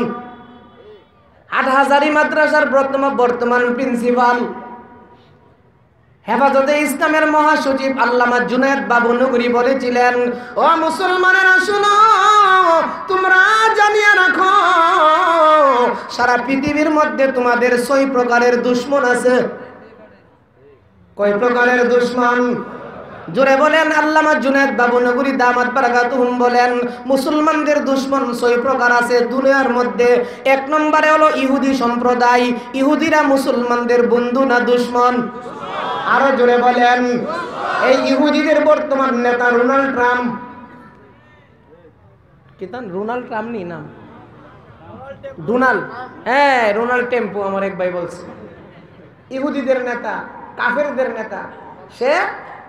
হাটহাজারী মাদ্রাসার বর্তমান প্রিন্সিপাল, হেফাজতে ইসলামের মহাসচিব আল্লামা জুনায়েদ বাবু নগরী বলেছিলেন, ও মুসলমানেরা শুনো, তোমরা জানিয়ে রাখো, সারা পৃথিবীর মধ্যে তোমাদের 6 প্রকারের দুশমন আছে। কয় প্রকারের দুশমন? জোরে বলেন। আল্লামা জুনায়েদ বাবু নগরী দামাত বারাকাতুহুম বলেন, মুসলমানদের দুশমন 6 প্রকার আছে দুনিয়ার মধ্যে। 1 নম্বরে হলো ইহুদি সম্প্রদায়। ইহুদিরা মুসলমানদের বন্ধু না দুশমন? আরো জোরে বলেন। এই ইহুদিদের বর্তমান নেতা ডোনাল্ড ট্রাম্প। কি তান? ডোনাল্ড ট্রাম্প নি নাম? ডোনাল্ড, হ্যাঁ ডোনাল্ড টেম্পো আমার এক ভাই বলছে। ইহুদিদের নেতা, কাফেরদের নেতা। সে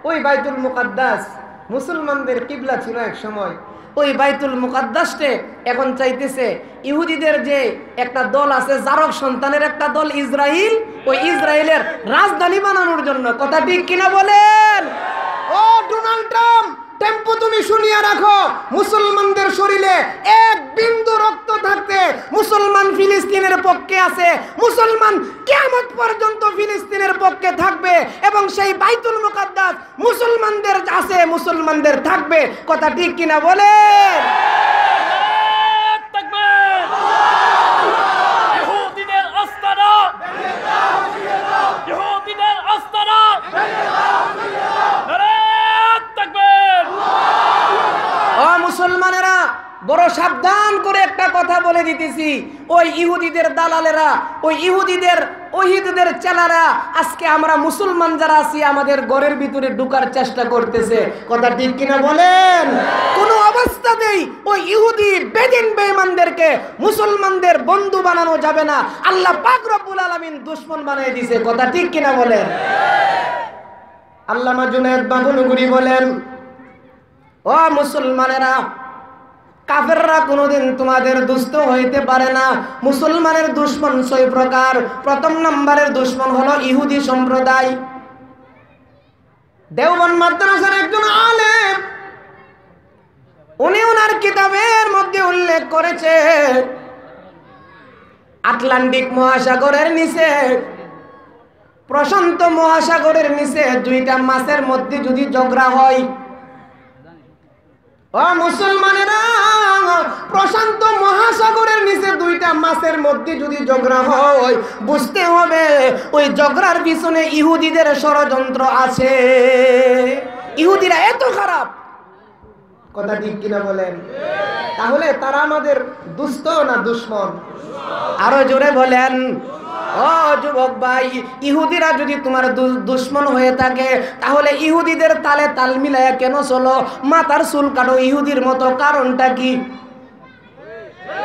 ওই বাইতুল মুকাদ্দাস, মুসলমানদের কিবলা ছিল এক সময়, ওই বাইতুল মুকাদ্দাসে এখন চাইতেছে ইহুদিদের যে একটা দল আছে, জারক সন্তানের একটা দল ইসরাইল, ওই ইসরায়েলের রাজধানী বানানোর জন্য। কথা ঠিক কিনা বলেন? ও ডোনাল্ড ট্রাম্প, টেম্পো তুমি শুনিয়ে রাখো, মুসলমানদের শরীরে 1 বিন্দু রক্ত থাকতে মুসলমান ফিলিস্তিনের পক্ষে আছে। মুসলমান কিয়ামত পর্যন্ত ফিলিস্তিনের পক্ষে থাকবে এবং সেই বাইতুল মুকাদ্দাস মুসলমানদের আছে, মুসলমানদের থাকবে। কথা ঠিক কিনা বলেন? ইহুদিদের আস্তানা, ইহুদিদের আস্তানা, ও মুসলমানেরা, বড় সাবধান করে একটা কথা বলে দিতেছি, ওই ইহুদিদের দালালেরা, ওই ইহুদিদের চেলারা আজকে আমরা মুসলমান যারা আছি আমাদের ঘরের ভিতরে ঢুকার চেষ্টা করতেছে। কথা ঠিক কিনা বলেন? কোন অবস্থাতেই ওই ইহুদি বেদিন বেঈমানদেরকে মুসলমানদের বন্ধু বানানো যাবে না। আল্লাহ পাক রব্বুল আলামিন দুশমন বানিয়ে দিয়েছে। কথা ঠিক কিনা বলেন? আল্লামা জুনায়েদ বাবু নগরী বলেন, ও মুসলমানেরা, কাফেররা কোনোদিন তোমাদের দুষ্ট হইতে পারে না। মুসলমানের দুশমন 6 প্রকার। 1 নম্বরের দুশমন হলো ইহুদি সম্প্রদায়। দেওবন্দ মাদ্রাসার একজন আলেম, উনি ওনার কিতাবের মধ্যে উল্লেখ করেছে, আটলান্টিক মহাসাগরের নিচে, প্রশান্ত মহাসাগরের নিচে 2টা মাছের মধ্যে যদি ঝগড়া হয়, ও মুসলমানেরা, প্রশান্ত মহাসাগরের নিচে 2টা মাছের মধ্যে যদি ঝগড়া হয়, বুঝতে হবে ওই ঝগড়ার পিছনে ইহুদিদের ষড়যন্ত্র আছে। ইহুদিরা এত খারাপ। কথা ঠিক কিনা বলেন? তাহলে তারা আমাদের দুষ্ট না দুশমন? আরো জোরে বলেন। ও যুবক ভাই, ইহুদিরা যদি তোমার দুশমন হয়ে থাকে, তাহলে ইহুদিদের তালে তাল মিলায়া কেন চলো? মাথার চুল কাটো ইহুদির মতো, কারণটা কি?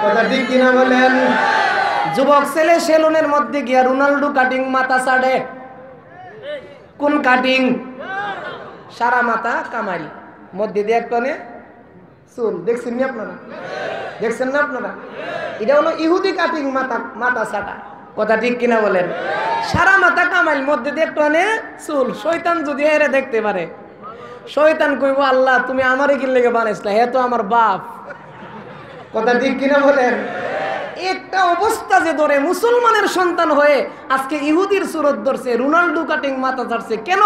কথা ঠিক কিনা বলেন? যুবক ছেলে সেলুনের মধ্যে গিয়া রোনাল্ডো কাটিং মাথা ছাড়ে। কোন কাটিং? সারা মাথা কামাই, মধ্যে দিয়ে একটা চুল। দেখছেন না আপনারা? দেখছেন না আপনারা? এটা হলো ইহুদি কাটিং, মাথা ছাটা। কথা ঠিক কিনা বলেন? সারা মাথা কামাইল, মধ্যে দিয়ে একটু চুল। শয়তান যদি এরে দেখতে পারে, শয়তান কইব, আল্লাহ তুমি আমারে কি লেগে বানাইছিলা, হে তো আমার বাপ। কথা ঠিক কিনা বলেন? একটা অবস্থা যে ধরে মুসলমানের সন্তান হয়ে আজকে ইহুদির সুরত ধরছে, রোনাল্ডো কাটিং মাথা ছাড়ছে। কেন?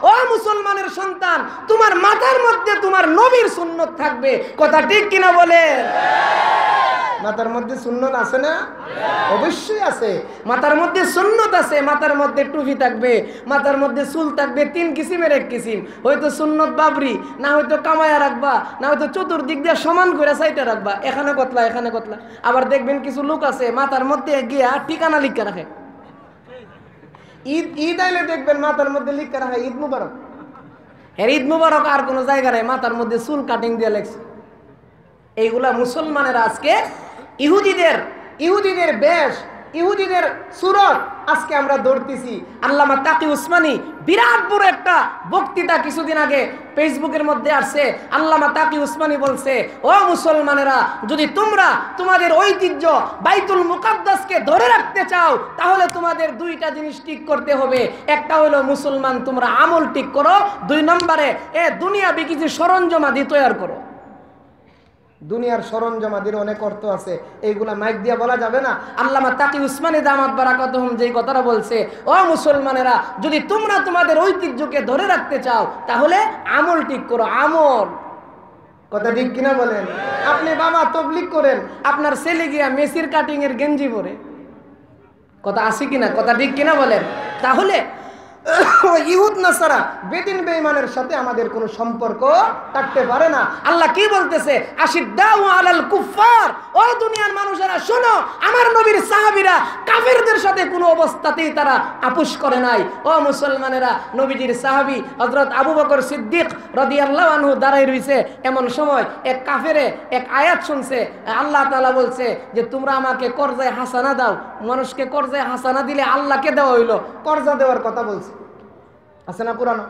ও মুসলমানের সন্তান, তোমার মাথার মধ্যে তোমার নবীর সুন্নত থাকবে। কথা ঠিক কিনা বলে? মাথার মধ্যে সুন্নত আছে না? অবশ্যই আছে। মাথার মধ্যে সুন্নত আছে। মাথার মধ্যে টুপি থাকবে, মাথার মধ্যে চুল থাকবে 3 কিসিমের 1 কিসিম। হয়তো সুন্নত বাবরি, না হয়তো কামায়া রাখবা, না হয়তো চতুর্দিক দিয়ে সমান করে সাইটা রাখবা, এখানে কতলা এখানে কতলা। আবার দেখবেন কিছু লোক আছে মাথার মধ্যে গিয়া ঠিকানা লিখে রাখে। ঈদ আইলে দেখবেন মাথার মধ্যে লিখে রাখে ঈদ মুবারক। এর ঈদ মুবারক আর কোনো জায়গা নাই, মাথার মধ্যে চুল কাটিং দিয়ে লেখছে। এইগুলা মুসলমানেরা আজকে ইহুদিদের বেশ, ইহুদিদের সুরত আজকে আমরা ধরতেছি। আল্লামা তাকি উসমানী বিরাট বড় একটা বক্তৃতা কিছুদিন আগে ফেসবুকের মধ্যে আসছে। আল্লামা তাকি উসমানী বলছে, ও মুসলমানেরা, যদি তোমরা তোমাদের ঐতিহ্য বাইতুল মুকাদ্দাসকে ধরে রাখতে চাও তাহলে তোমাদের দুইটা জিনিস ঠিক করতে হবে। একটা হলো মুসলমান তোমরা আমল ঠিক করো, 2 নম্বরে দুনিয়াবি কিছু সরঞ্জামাদি তৈরি করো। দুনিয়ার সরঞ্জামাদির অনেক অর্থ আছে, এইগুলা মাইক দিয়ে বলা যাবে না। আল্লামা তাকি উসমানী দামাত বারাকাতুহুম যেই কথাটা বলছে, ও মুসলমানেরা, যদি তোমরা তোমাদের ঐতিহ্যকে ধরে রাখতে চাও তাহলে আমল ঠিক করো। আমল, কথা ঠিক কিনা বলেন? আপনি বাবা তবলিগ করেন, আপনার ছেলে গিয়া মেসির কাটিং এর গেঞ্জি পরে, কথা আছে কিনা? কথা ঠিক কিনা বলেন? তাহলে ইহুদ নাসারা বেদিন বেঈমানের সাথে আমাদের কোনো সম্পর্ক থাকতে পারে না। আল্লাহ কি বলতেছে? আশিদ্দাউ আলাল কুফার, ও দুনিয়ার মানুষেরা শোনো, আমার নবীর সাহাবীরা কাফেরদের সাথে কোনো অবস্থাতেই তারা আপোষ করে নাই। ও মুসলমানেরা, নবীজির সাহাবী হযরত আবু বকর সিদ্দিক রাদিয়াল্লাহু আনহু দাঁড়ায় রইছে। এমন সময় এক কাফেরে এক আয়াত শুনছে, আল্লাহ তাআলা বলছে যে তোমরা আমাকে কর্জায় হাসানা দাও। মানুষকে কর্জায় হাসানা দিলে আল্লাহকে দেওয়া হইলো, কর্জা দেওয়ার কথা বলছে, আছে না পুরানো?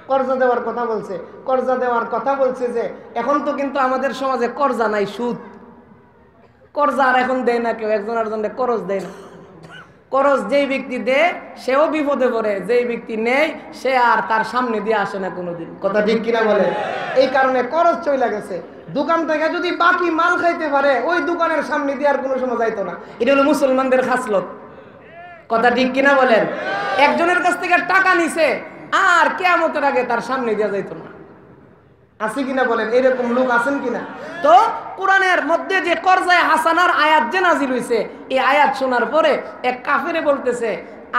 কর্জা দেওয়ার কথা বলছে, কর্জা দেওয়ার কথা বলছে। যে এখন তো কিন্তু আমাদের সমাজে কর্জা নাই, সুদ। কর্জা আর এখন দেয় না কেউ, একজন আরেকজনকে করজ দেয় না। করজ যেই ব্যক্তি দেয় সেও বিপদে পড়ে, যেই ব্যক্তি নেই সে আর তার সামনে দিয়ে আসে না কোনোদিন, কথা ঠিক কিনা বলে? এই কারণে করজ চলে গেছে। দোকান থেকে যদি বাকি মাল খাইতে পারে ওই দোকানের সামনে দিয়ে আর কোনো সময় যাইতো না। এটা হলো মুসলমানদের খাসলত, কথা ঠিক কিনা বলেন? একজনের কাছ থেকে টাকা নিছে আর কিয়ামতের আগে তার সামনে দিয়ে যাইতো না, আছে কিনা বলেন? এরকম লোক আছেন কিনা? তো কোরআনের মধ্যে যে কর্জায় হাসানার আয়াত যে নাজিল হইছে, এই আয়াত শোনার পরে এক কাফেরে বলতেছে,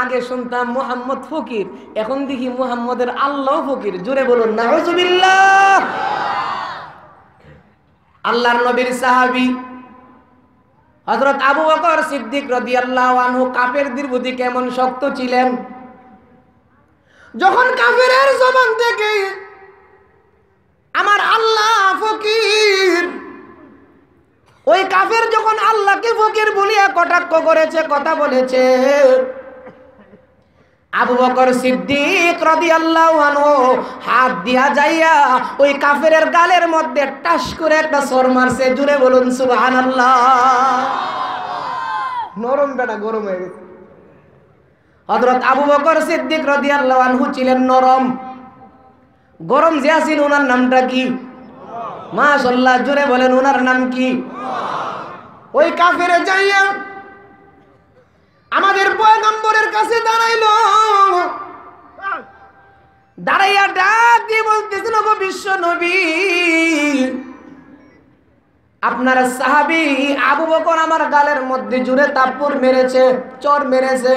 আগে শুনতাম মুহাম্মদ ফকির, এখন দেখি মুহাম্মদের আল্লাহ ফকির। জোরে বলুন নাউজুবিল্লাহ। আল্লাহর নবীর সাহাবী হযরত আবু বকর সিদ্দিক রাদিয়াল্লাহু আনহু কাফেরদের প্রতি কেমন শক্ত ছিলেন। যখন কাফেরের জবান থেকে আমার আল্লাহ ফকির, ওই কাফের যখন আল্লাহকে ফকির বলিয়া কটাক্ষ করেছে, কথা বলেছে, আবু বকর সিদ্দিক রাদিয়াল্লাহু আনহু হাত দিয়া যাইয়া ওই কাফেরের গালের মধ্যে টাস করে একটা সর মারছে। জুড়ে বলুন সুবহানাল্লাহ। নরম বেটা গরম হয়ে গেছে। হযরত আবু বকর সিদ্দিক রাদিয়াল্লাহু আনহু ছিলেন নরম, গরম যে আছেন ওনার নামটা কি? মাশাআল্লাহ, জুড়ে বলেন ওনার নাম কি? ওই কাফেরে যাইয়া আমাদের পয়গম্বরের কাছে দাঁড়াইলো, দাঁড়াইয়া ডাক দিয়ে বলতেছিল, গো বিশ্ব নবী, আপনার সাহাবী আবু বকর আমার গালের মধ্যে জুড়ে তাপ্পর মেরেছে, চর মেরেছে।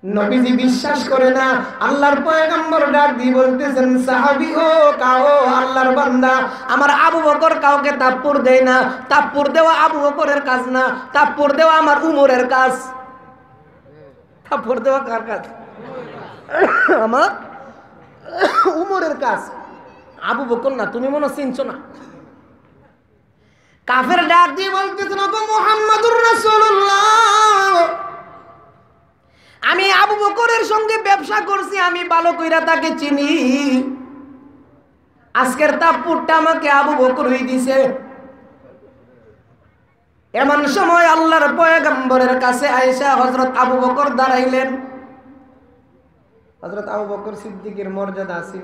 নবীজি বিশ্বাস করে না। আল্লাহর পয়গম্বর ডাক দিয়ে বলতেছেন, সাহাবী ও কাও আল্লাহর বান্দা, আমার আবু বকর কাউকে তাপ্পর দেয় না। তাপ্পর দেওয়া আবু বকরের কাজ না, তাপ্পর দেওয়া আমার উমরের কাজ। তাপ্পর দেওয়া কার কাজ? আমার উমরের কাজ, আবু বকর না। তুমি মনে চিনছো না? কাফের ডাক দিয়ে বলতেছেন, ওগো মুহাম্মাদুর রাসূলুল্লাহ, আমি আবু বকরের সঙ্গে ব্যবসা করছি, আমি ভালো কইরা তাকে চিনি। আজকের তাপ্পুরটা আমাকে আবু বকর হই দিছে। এমন সময় আল্লাহর পয়গম্বরের কাছে আয়েশা হযরত আবু বকর দাঁড়াইলেন। হযরত আবু বকর সিদ্দিকের মর্যাদা আছে,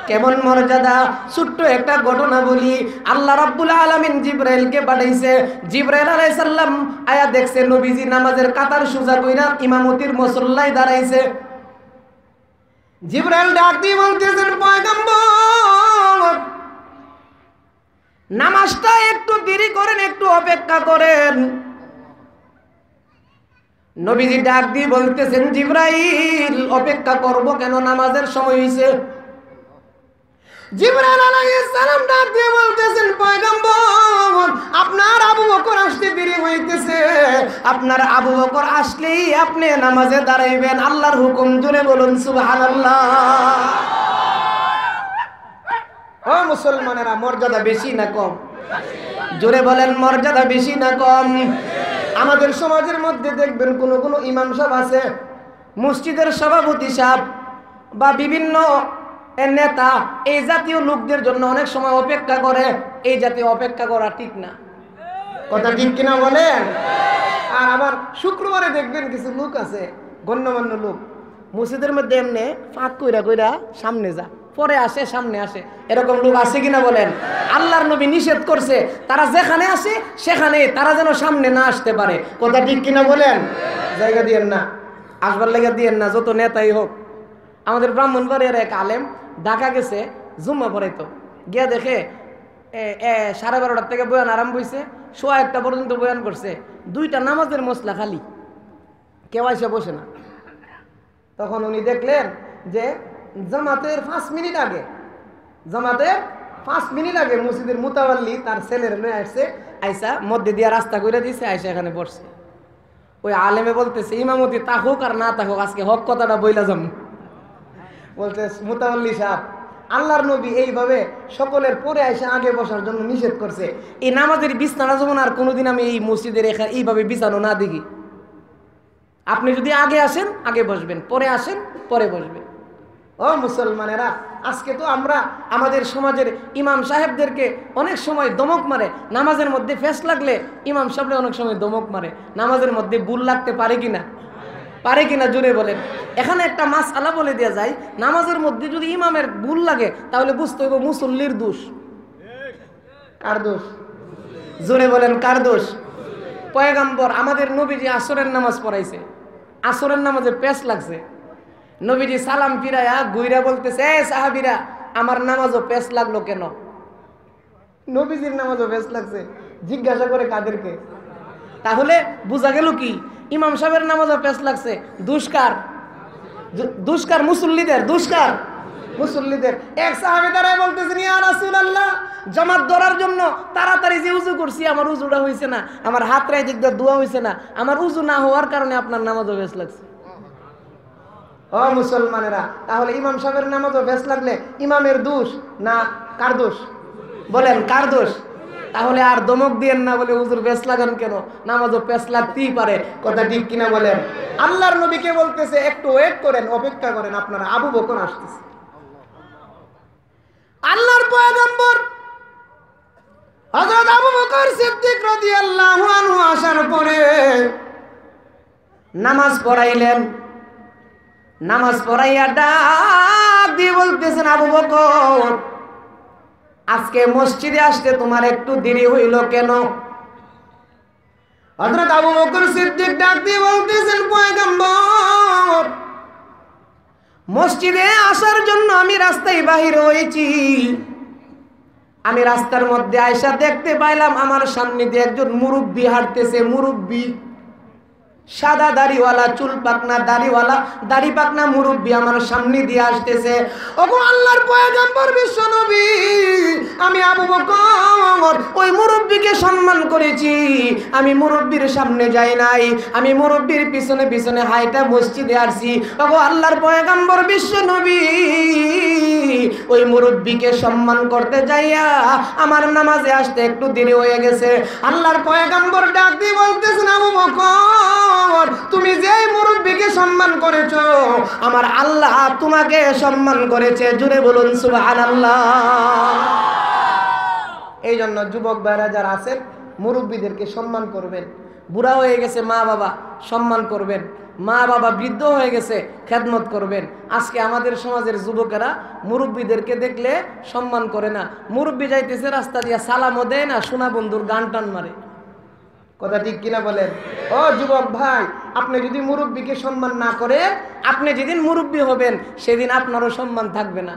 কেমন মর্যাদা? ছোট্ট একটা ঘটনা বলি। আল্লাহ রাব্বুল আলামিন জিবরাইলকে পাঠাইছে। জিবরাইল আলাইহিস সালাম আয়া দেখছে নবীজি নামাজের কাতার সোজা কইরা ইমামতির মুসল্লায় দাঁড়াইছে। জিবরাইল ডাক দিয়ে বলতেছেন, পয়গম্বর, নামাজটা একটু দেরি করেন, একটু অপেক্ষা করেন। নবীজি ডাক দিয়ে বলতেছেন, জিবরাইল, অপেক্ষা করব কেন? নামাজের সময় হইছে। জিবরাইল আলাইহিস সালাম ডাক দিয়ে বলতেছেন, পয়গম্বর, আপনার আবু বকর আসতে দেরি হইতেছে, আপনার আবু বকর আসলেই আপনি নামাজে দাঁড়াইবেন। আল্লাহর হুকুম, জোরে বলুন সুবহানাল্লাহ। ও মুসলমানেরা, মর্যাদা বেশি না কম? জোরে বলেন, মর্যাদা বেশি না কম? আমাদের সমাজের মধ্যে দেখবেন কোন ইমাম সাহেব আছে, মসজিদের সভাপতি সাহেব বা বিভিন্ন নেতা এই জাতীয় লোকদের জন্য অনেক সময় অপেক্ষা করে। এই জাতীয় অপেক্ষা করা ঠিক না, কথা ঠিক কিনা বলেন? আর আবার শুক্রবারে দেখবেন কিছু লোক আছে, গণ্যমান্য লোক, মসজিদের মধ্যে এমনি ফাঁক কইরা কইরা সামনে যা, পরে আসে, সামনে আসে, এরকম লোক আছে কিনা বলেন? আল্লাহর নবী নিষেধ করছে তারা যেখানে আসে সেখানে তারা যেন সামনে না আসতে পারে, কথা ঠিক কিনা বলেন? জায়গা দিয়েন না, আসবার লেগে দিয়েন না, যত নেতাই হোক। আমাদের ব্রাহ্মণবাড়িয়ার এক আলেম ঢাকা গেছে জুম্মা পড়াইতো, গিয়া দেখে 12:30 থেকে বয়ান আরম্ভ হয়েছে, 1:15 পর্যন্ত বয়ান করছে, 2টা নামাজের মশলা খালি, কেউ এসে বসে না। তখন উনি দেখলেন যে জামাতের 5 মিনিট আগে, জামাতের 5 মিনিট আগে মসজিদের মুতাওয়াল্লি তার ছেলের লয়ে আসছে, আইসা মধ্যে দিয়া রাস্তা করে দিছে, আইসা এখানে বসছে। ওই আলেমে বলতেছে ইমামতি তাকুক আর না তাকুক, আজকে হক কথাটা বইলা যাম। বলতে মুতাওয়াল্লি সাহেব, আল্লাহর নবী এইভাবে সকলের পরে এসে আগে বসার জন্য নিষেধ করছে, এই নামাজের বিছানা যেমন আর কোনোদিন আমি এই মসজিদের এইভাবে বিছানো না দেখি। আপনি যদি আগে আসেন আগে বসবেন, পরে আসেন পরে বসবেন। ও মুসলমানেরা, আজকে তো আমরা আমাদের সমাজের ইমাম সাহেবদেরকে অনেক সময় দমক মারে, নামাজের মধ্যে ফেস লাগলে ইমাম সাহেবরা অনেক সময় দমক মারে, নামাজের মধ্যে ভুল লাগতে পারে কিনা? পারে কিনা জোরে বলেন? এখানে একটা মাসআলা বলে দেওয়া যায়, নামাজের মধ্যে যদি ইমামের ভুল লাগে তাহলে বুঝতে হবে মুসল্লির দোষ। কার দোষ? জোরে বলেন, কার দোষ? পয়গম্বর আমাদের নবীজি আসরের নামাজ পড়াইছে, আসরের নামাজে পেশ লাগছে, নবীজি সালাম ফিরায়া গুইরা বলতেছে, এ সাহাবীরা আমার নামাজও পেশ লাগলো কেন? নবীজির নামাজও পেশ লাগছে, জিজ্ঞাসা করে কাদেরকে? তাহলে বোঝা গেল কি ইমাম সাহেবের নামাজও পেশ লাগছে, দুষ্কার দুষ্কার মুসল্লিদের, দুষ্কার মুসল্লিদের। এক সাহাবী দাঁড়ায় বলতেছেন, ইয়া রাসূলুল্লাহ, জামাত ধরার জন্য তাড়াতাড়ি যে উযু করছি আমার উযুটা হইছে না, আমার হাত রায় দিক দিয়ে দোয়া হইছে না, আমার উযু না হওয়ার কারণে আপনার নামাজও পেশ লাগছে। ও মুসলমানেরা, তাহলে ইমাম সাহেবের নামাজও পেশ লাগলে ইমামের দোষ না কার দোষ? বলেন, কার দোষ? তাহলে আর দমক দিয়েন না বলে হুজুর পেশ লাগান কেন, নামাজও পেশ লাগতেই পারে, কথা ঠিক কিনা বলেন? আল্লাহর নবীকে বলতেছে একটু ওয়েট করেন, অপেক্ষা করেন, আপনারা আবু বকর আসতেছে। আল্লাহর পয়গম্বর হযরত আবু বকর সিদ্দিক রাদিয়াল্লাহু আনহু আসার পরে নামাজ পড়াইলেন, নামাজ পড়াইয়া ডাক দিয়ে বলতেছেন, আবু বকর আজকে মসজিদে আসতে তোমার একটু দেরি হইল কেন? হযরত আবু বকর সিদ্দিক ডাক দিয়ে বলতেছেন, পয়গম্বর মসজিদে আসার জন্য আমি রাস্তায় বাহির হয়েছি, আমি রাস্তার মধ্যে আয়সা দেখতে পাইলাম আমার সামনে দিয়ে একজন মুরব্বি হাঁটতেছে, মুরব্বি সাদা দাড়িওয়ালা, চুল পাকনা দাড়িওয়ালা, দাড়ি পাকনা মুরব্বি আমার সামনে দিয়ে আসতেছে। ওগো আল্লাহর পয়গম্বর বিশ্ব নবী, আমি আবু বকর ওই মুরব্বিকে সম্মান করেছি, আমি মুরব্বির সামনে যাই নাই, আমি মুরব্বির পিছনে পিছনে হাইটা মসজিদে আসছি। ওগো আল্লাহর পয়গম্বর বিশ্ব নবী, ওই মুরব্বিকে সম্মান করতে যাইয়া আমার নামাজে আসতে একটু দেরি হয়ে গেছে। আল্লাহর পয়গম্বর ডাক দিয়ে বলতেছেন, আবু বকর তুমি যে মুরব্বিকে সম্মান করেছো আমার আল্লাহ তোমাকে সম্মান করেছে, জুড়ে বলুন সুবহানাল্লাহ। এই জন্য যুবক ভাইরা যারা আছেন মুরব্বিদেরকে সম্মান করবেন, বুড়া হয়ে গেছে মা বাবা সম্মান করবেন, মা বাবা বৃদ্ধ হয়ে গেছে খেদমত করবেন। আজকে আমাদের সমাজের যুবকেরা মুরব্বিদেরকে দেখলে সম্মান করে না, মুরব্বি যাইতেছে রাস্তা দিয়া সালামও দেয় না, সোনা বন্ধুর গান টান মারে, কথা ঠিক কিনা বলেন? ও যুবক ভাই, আপনি যদি মুরব্বিকে সম্মান না করে, আপনি যেদিন মুরব্বি হবেন সেদিন আপনারও সম্মান থাকবে না,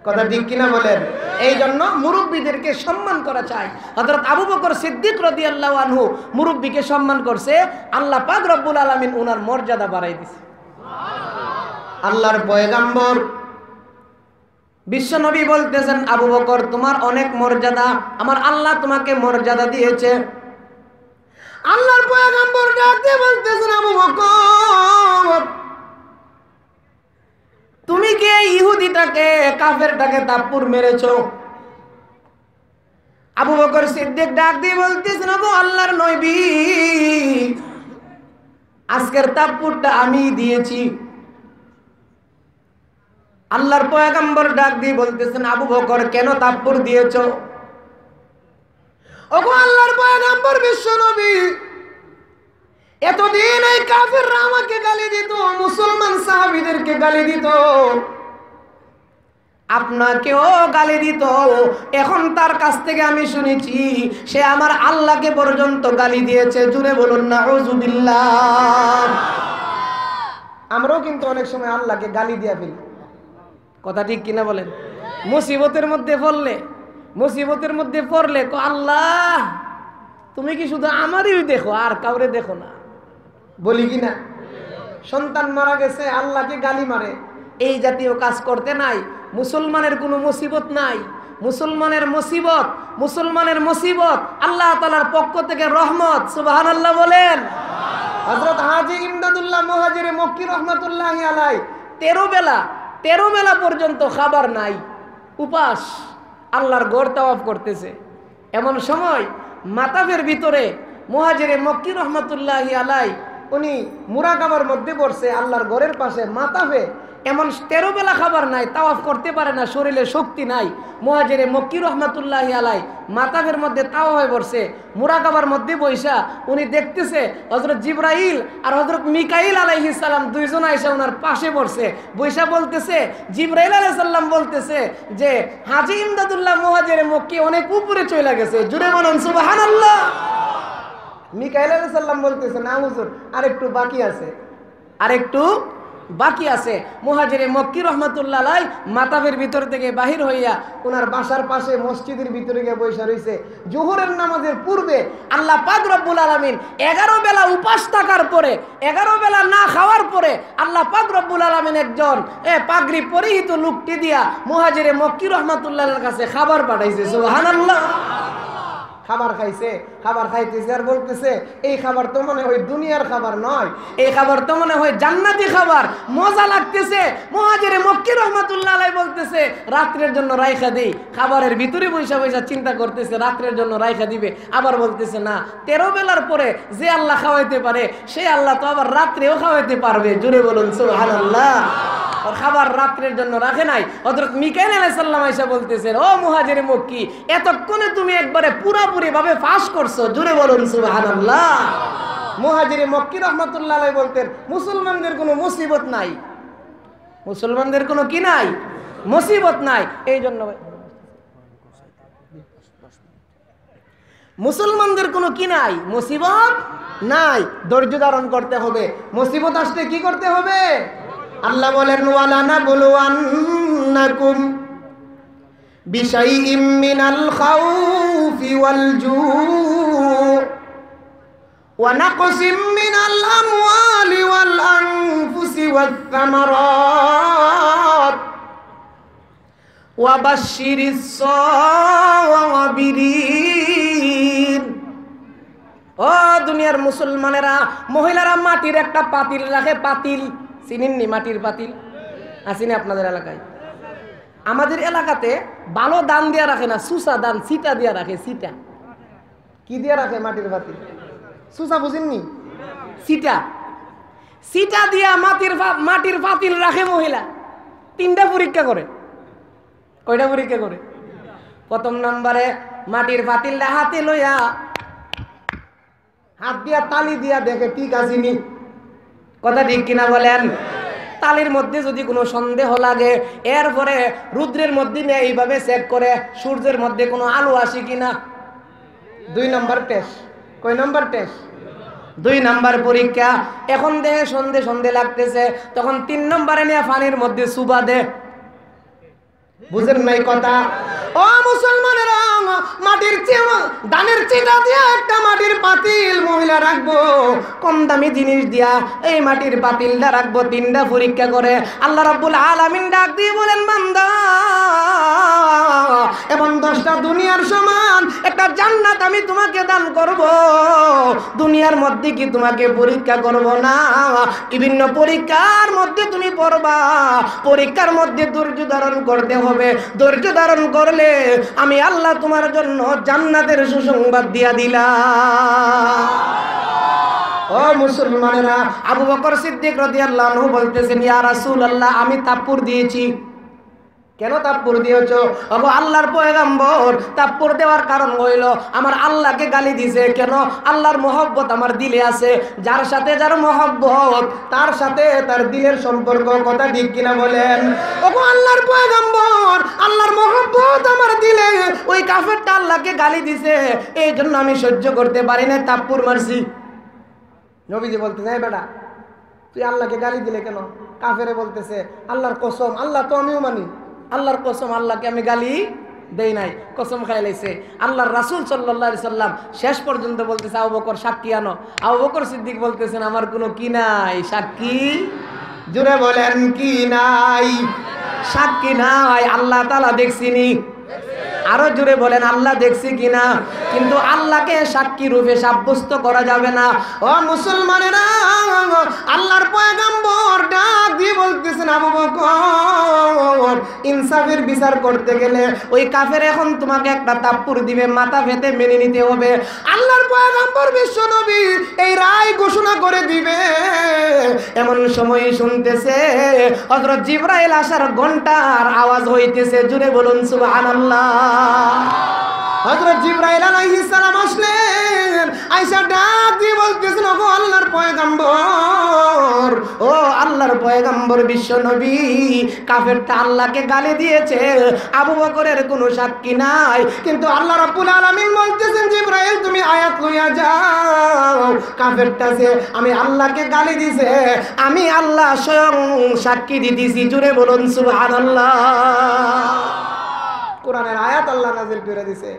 কথা ঠিক কিনা বলেন? এই জন্য মুরব্বিদেরকে সম্মান করা চাই। হযরত আবু বকর সিদ্দিক রাদিয়াল্লাহু আনহু মুরব্বিকে সম্মান করছে, আল্লাহ পাক রব্বুল আলামিন ওনার মর্যাদা বাড়াই দিয়েছে। আল্লাহর পয়গম্বর বিশ্ব নবী বলতেছেন, আবু বকর তোমার অনেক মর্যাদা, আমার আল্লাহ তোমাকে মর্যাদা দিয়েছে। আল্লাহর পয়গম্বর ডাকতে বলতেছেন, আবু বকর তুমি কি ইহুদিটাকে কাফেরটাকে তাপ্পুর মেরেছো? আবু বকর সিদ্দিক ডাক দিয়ে বলতেছেন, ওগো আল্লাহর নবী, আজকের তাপ্পুরটা আমি দিয়েছি। আল্লাহর পয়গম্বর ডাক দিয়ে বলতেছেন, আবু বকর কেন তাপ্পুর দিয়েছো? ওগো আল্লাহর পয়গম্বর বিশ্ব নবী, এতদিন এই কাফেররা আমাকে গালি দিত, মুসলমান সাহাবীদেরকে গালি দিত, আপনাকেও গালি দিত, এখন তার কাছ থেকে আমি শুনেছি সে আমার আল্লাহকে পর্যন্ত গালি দিয়েছে। জুড়ে বলুন নাউযুবিল্লাহ। আমরাও কিন্তু অনেক সময় আল্লাহকে গালি দিয়ে ফেলি, কথা ঠিক কিনা বলেন? মুসিবতের মধ্যে পড়লে আল্লাহ তুমি কি শুধু আমারই দেখো আর কাউরে দেখো না, বলি কিনা? সন্তান মারা গেছে আল্লাহকে গালি মারে, এই জাতীয় কাজ করতে নাই। মুসলমানের কোনো মুসিবত নাই, মুসলমানের মুসিবত আল্লাহ তাআলার পক্ষ থেকে রহমত। সুবহানাল্লাহ বলেন। হযরত হাজী ইমদাদুল্লাহ মুহাজিরে মক্কি রহমাতুল্লাহি আলাইহি 13 বেলা পর্যন্ত খাবার নাই, উপাস, আল্লাহর গড় তাওয়াফ করতেছে। এমন সময় মাতাফের ভিতরে মুহাজিরে মক্কি রহমাতুল্লাহি আলাইহি উনি মুরাকাবার মধ্যে পড়ছে, আল্লাহর গড়ের পাশে মাতাফে। এমন 13 বেলা খাবার নাই, তাওয়াফ করতে পারে না, শরীরে শক্তি নাই। মুহাজিরে মক্কি রহমাতুল্লাহি আলাইহি মাতাফের মধ্যে তাওয়াফে পড়ছে, মুরাকাবার মধ্যে বৈশা উনি দেখতেছে হযরত জিবরাইল আর হযরত মিকাইল আলাইহিস সালাম দুইজন আয়েশা ওনার পাশে পড়ছে, বৈশা বলতেছে, জিবরাইল আলাইহিস সালাম বলতেছে যে হাজী ইমদাদুল্লাহ মুহাজিরে মক্কি অনেক উপরে চলে গেছে। জুড়ে বলুন সুবহানাল্লাহ। মিকাইল আলাইহিস সালাম বলতেছে, না হুজুর আরেকটু বাকি আছে। মুহাজিরে মক্কি রহমাতুল্লাহ আলাইহি মাতাফের ভিতর থেকে বাহির হইয়া ওনার বাসার পাশে মসজিদের ভিতরে গিয়ে বসে রইছে। জোহরের নামাজের পূর্বে আল্লাহ পাক রব্বুল আলামিন 11 বেলা উপাস থাকার পরে, 11 বেলা না খাওয়ার পরে আল্লাহ পাক রব্বুল আলামিন একজন পাগড়ি পরিহিত লোকটি দিয়া মুহাজিরে মক্কি রহমাতুল্লাহ আলাইহির কাছে খাবার পাঠাইছে। সুবহানাল্লাহ। খাবার খাইছে, খাবার খাইতেছে আর বলতেছে, এই খাবার তো মনে হয় দুনিয়ার খাবার নয়, এই খাবার তো মনে হয় জান্নাতি খাবার, মজা লাগতেছে। মুহাজিরে মক্কি রহমাতুল্লাহ আলাইহি বলতেছে, রাত্রের জন্য রাইখা দেই। খাবারের ভিতরে বৈশা চিন্তা করতেছে রাত্রের জন্য রাইখা দিবে। আবার বলতেছে, না, 13 বেলার পরে যে আল্লাহ খাওয়াইতে পারে সেই আল্লাহ তো আবার রাত্রেও খাওয়াইতে পারবে। জুড়ে বলুন সুবহানাল্লাহ। আর খাবার রাত্রের জন্য রাখে নাই। হযরত মিকাইল আলাইহিস সালাম আয়েশা বলতেছেন, ও মুহাজিরে মক্কি, এতক্ষণে তুমি একবারে পুরোপুরি ভাবে ফাঁস করছো। জুড়ে বলুন সুবহানাল্লাহ। মুহাজিরে মক্কি রাহমাতুল্লাহ আলাইহি বলতেন, মুসলমানদের কোনো মুসিবত নাই, মুসলমানদের কোনো কি নাই, মুসিবত নাই। এই জন্য মুসলমানদের কোনো কি নাই, মুসিবত নাই। ধৈর্য ধারণ করতে হবে। মুসিবত আসলে কি করতে হবে? আল্লাহ বলেন, ওয়ালানা বুলওয়ান্নাকুম বিশাইইম মিনাল খাউফি ওয়াল জু' ওয়া নাকসিম মিনাল আমওয়ালি ওয়াল আনফুসি ওয়াথ থামারাত ওয়া বাশশিরিস সাবিরিন। ও দুনিয়ার মুসলমানেরা, মহিলারা মাটির একটা পাতিল রাখে, পাতিল চিনেননি? মাটির পাতিল আসেনি আপনাদের এলাকায়? আমাদের এলাকাতে ভালো দান দিয়া রাখে না, সুসা দান, সিটা দিয়া রাখে। সিটা কি দিয়া রাখে? মাটির পাতিল। সুসা বুঝেননি? সিটা দিয়া মাটির পাতিল রাখে মহিলা। 3টা পরীক্ষা করে। কয়টা পরীক্ষা করে? প্রথম নম্বরে মাটির পাতিলটা হাতে লইয়া হাত দিয়া তালি দিয়া দেখে ঠিক আসেনি। কথা ঠিক কিনা বলেন? তালির মধ্যে যদি কোনো সন্দেহ লাগে, এরপরে রুদ্রের মধ্যে নিয়ে এইভাবে চেক করে সূর্যের মধ্যে কোনো আলো আসে কিনা। 2 নম্বর টেস্ট। কয় নম্বর টেস্ট? 2 নম্বর পরীক্ষা। এখন দেখে সন্ধে লাগতেছে, তখন 3 নম্বরে নিয়ে পানির মধ্যে চুবা দে। বুঝেন নাই কথা? ও মুসলমানেরা, মাটির দানের চিটা দিয়া একটা মাটির পাতিল মহিলা রাখবো, কম দামি জিনিস দিয়া এই মাটির পাতিলটা রাখবো। 3টা পরীক্ষা করে আল্লাহ রাব্বুল আলামিন ডাক দিয়ে বলেন, বান্দা, এবং 10টা দুনিয়ার সমান একটা জান্নাত আমি তোমাকে দান করব। দুনিয়ার মধ্যে কি তোমাকে পরীক্ষা করব না? বিভিন্ন পরীক্ষার মধ্যে তুমি পড়বা। পরীক্ষার মধ্যে ধৈর্য ধারণ করতে হবে। ধৈর্য ধারণ করলে আমি আল্লাহ তোমার জন্য জান্নাতের সুসংবাদ দিয়া দিলাম। ও মুসলমানেরা, আবু বকর সিদ্দিক রাদিয়াল্লাহু আনহু বলতেছেন, ইয়া রাসূলুল্লাহ, আমি তাপ্পুর দিয়েছি। কেন তাপ্পুর দিয়েছো? ওগো আল্লাহর পয়গম্বর, তাপ্পুর দেওয়ার কারণ হইল আমার আল্লাহকে গালি দিছে। কেন? আল্লাহর মহব্বত আমার দিলে আছে। যার সাথে যার মহব্বত, তার সাথে তার দিলের সম্পর্ক। কথা ঠিক কিনা বলেন? ওগো আল্লাহর পয়গম্বর, আল্লাহর মহব্বত আমার দিলে, ওই কাফেরটা আল্লাহকে গালি দিছে, এই জন্য আমি সহ্য করতে পারি না, তাপ্পুর মারছি। নবীজি বলতেছে, এই বেটা, তুই আল্লাহকে গালি দিলে কেন? কাফেরে বলতেছে, আল্লাহর কসম, আল্লাহ তো আমিও মানি, আল্লাহর কসম, আল্লাহকে আমি গালি দেই নাই, কসম খাই লাইছে। আল্লাহর রাসূল সাল্লাল্লাহু আলাইহি সাল্লাম শেষ পর্যন্ত বলতেছে, আবু বকর সাক্ষী আনো। আবু বকর সিদ্দিক বলতেছেন, আমার কোনো কি নাই, সাক্ষী। জোরে বলেন, কি নাই? সাক্ষী নাই। আল্লাহ তাআলা দেখছিনি। আরো জোরে বলেন, আল্লাহ দেখছি কিনা? কিন্তু আল্লাহকে সাক্ষী রূপে সাব্যস্ত করা যাবে না। ও মুসলমানেরা, আল্লাহর পয়গম্বর ডাক দিয়ে বলতেছেন, আবু বকর, ইনসাফের বিচার করতে গেলে ওই কাফের এখন তোমাকে একটা তাপ্পুর দিবে, মাথা ফেতে মেনে নিতে হবে। আল্লাহর পয়গম্বর বিশ্ব নবী এই রায় ঘোষণা করে দিবে, এমন সময় শুনতেছে হযরত জিবরাইল আসার ঘন্টার আওয়াজ হইতেছে। জুড়ে বলুন সুবহানাল্লাহ। হযরত জিবরাইল আলাইহিস সালাম আসলেন, আয়েশা ডাক দিয়ে বলতেছেন, ওগো আল্লাহর পয়গম্বর, ও আল্লাহর পয়গম্বর বিশ্ব নবী, কাফেরটা আল্লাহকে গালি দিয়েছে, আবু বকরের কোনো সাক্ষী নাই। কিন্তু আল্লাহ রাব্বুল আলামিন বলতেছেন, জিবরাইল তুমি আয়াত লইয়া যাও, কাফেরটা যে আমি আল্লাহকে গালি দিছে, আমি আল্লাহ স্বয়ং সাক্ষী দিতেছি। জুড়ে বলুন সুবহানাল্লাহ। কোরআনের আয়াত আল্লাহ নাযিল করে দিয়েছে।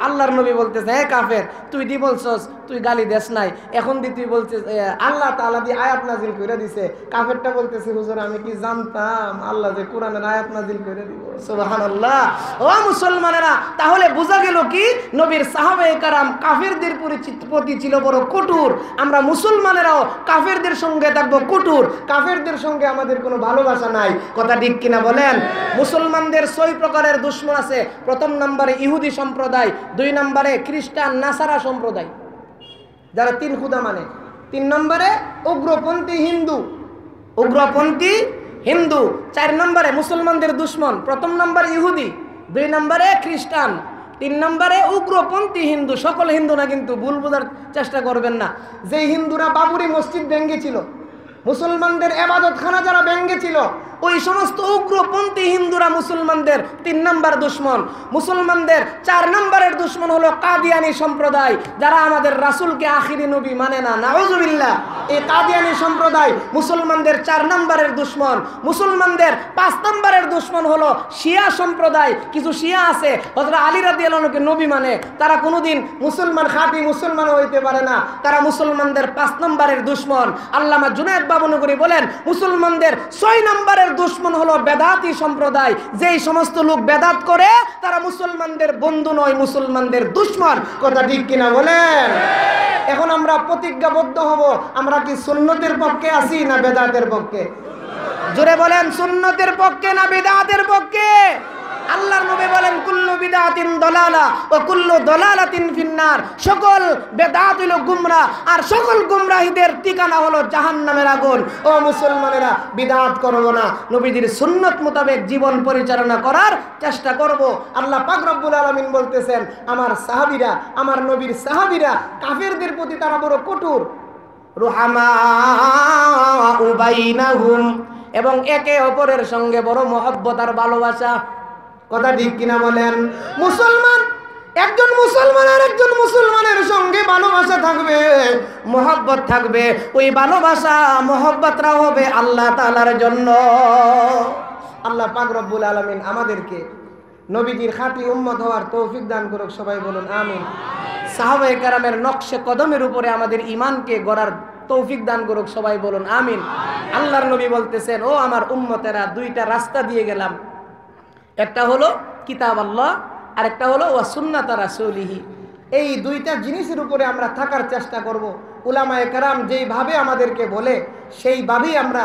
আল্লাহর নবী বলতেছে, হে কাফের, তুই দি বলছস তুই গালি দেস নাই, এখন দি তুই বলছিস আল্লাহ তাআলা দি আয়াত নাযিল করে দিয়েছে। কাফেরটা বলতেছে, হুজুর আমি কি জানতাম আল্লাহ যে কোরআনের আয়াত নাযিল করে দিব। সুবহানাল্লাহ। ও মুসলমানেরা, তাহলে বোঝা গেল কি, নবীর সাহাবায়ে কেরাম কাফেরদের প্রতি ছিল বড় কঠোর। আমরা মুসলমানেরাও কাফেরদের সঙ্গে থাকবো কঠোর। কাফেরদের সঙ্গে আমাদের কোনো ভালোবাসা নাই। কথা ঠিক কিনা বলেন? মুসলমানদের 6 প্রকারের দুশমন আছে। প্রথম নম্বরে ইহুদি সম্প্রদায়, 2 নম্বরে খ্রিস্টান নাসারা সম্প্রদায়, যারা 3 খোদা মানে। 3 নম্বরে উগ্রপন্থী হিন্দু, উগ্রপন্থী হিন্দু। 4 নম্বরে মুসলমানদের দুশমন, প্রথম নম্বরে ইহুদি, 2 নম্বরে খ্রিস্টান, 3 নম্বরে উগ্রপন্থী হিন্দু। সকল হিন্দু না, কিন্তু ভুল বোঝার চেষ্টা করবেন না। যে হিন্দুরা বাবরি মসজিদ ভেঙেছিল, মুসলমানদের ইবাদতখানা যারা ভেঙেছিল, ওই সমস্ত উগ্রপন্থী হিন্দুরা মুসলমানদের 3 নম্বর দুশমন। মুসলমানদের 4 নম্বরের দুশমন হলো কাদিয়ানী সম্প্রদায়, যারা আমাদের রাসূলকে আখিরি নবী মানে না। নাউজুবিল্লাহ। এই কাদিয়ানী সম্প্রদায় মুসলমানদের 4 নম্বরের দুশমন। মুসলমানদের 5 নম্বরের দুশমন হলো শিয়া সম্প্রদায়। কিছু শিয়া আছে হযরত আলী রাদিয়াল্লাহু আনহুকে নবী মানে, তারা কোনোদিন মুসলমান, খাঁটি মুসলমান হইতে পারে না। তারা মুসলমানদের 5 নম্বরের দুশমন। আল্লামা জুনায়েদ বাবনগরী বলেন, মুসলমানদের 6 নম্বরের দুশমন হলো বেদাতি সম্প্রদায়। যেই সমস্ত লোক বেদাত করে তারা মুসলমানদের বন্ধু নয়, মুসলমানদের দুশমন। কথা ঠিক কিনা বলেন? এখন আমরা প্রতিজ্ঞাবদ্ধ হব, আমরা কি সুন্নতের পক্ষে আছি না বেদাতের পক্ষে? জোরে বলেন, সুন্নতের পক্ষে না বেদাতের পক্ষে? আল্লাহর নবী বলেন, কুল্লু বিদআতিন দালালা ওয়া কুল্লু দালালাতিন ফিন্নার। সকল বেদাত হলো গুমরাহ, আর সকল গুমরাহীদের ঠিকানা হলো জাহান্নামের আগুন। ও মুসলমানেরা, বিদআত করব না, নবীজির সুন্নাত মোতাবেক জীবন পরিচালনা করার চেষ্টা করব। আল্লাহ পাক রব্বুল আলামিন বলতেছেন, আমার সাহাবীরা, আমার নবীর সাহাবীরা কাফেরদের প্রতি তারা বড় কঠোর। রুহামাউ বাইনাহুম, এবং একে অপরের সঙ্গে বড় মহব্বত আর ভালোবাসা। কথা ঠিক কিনা বলেন? মুসলমান, একজন মুসলমানের একজন মুসলমানের সঙ্গে ভালোবাসা থাকবে, মহব্বত থাকবে। ওই ভালোবাসা মহব্বতরা হবে আল্লাহ তাআলার জন্য। আল্লাহ পাক রব্বুল আলামিন আমাদেরকে নবীজির খাঁটি উম্মত হওয়ার তৌফিক দান করুক। সবাই বলুন আমিন। সাহাবায়ে কেরামের নকশে কদমের উপরে আমাদের ঈমানকে গড়ার তৌফিক দান করুক। সবাই বলুন আমিন। আল্লাহর নবী বলতেছেন, ও আমার উম্মতেরা, 2টা রাস্তা দিয়ে গেলাম। একটা হলো কিতাব আল্লাহ, আর একটা হলো ওয়া সুন্নাত রাসূলিহি। এই 2টা জিনিসের উপরে আমরা থাকার চেষ্টা করব। উলামায়ে কেরাম যেইভাবে আমাদেরকে বলে সেইভাবেই আমরা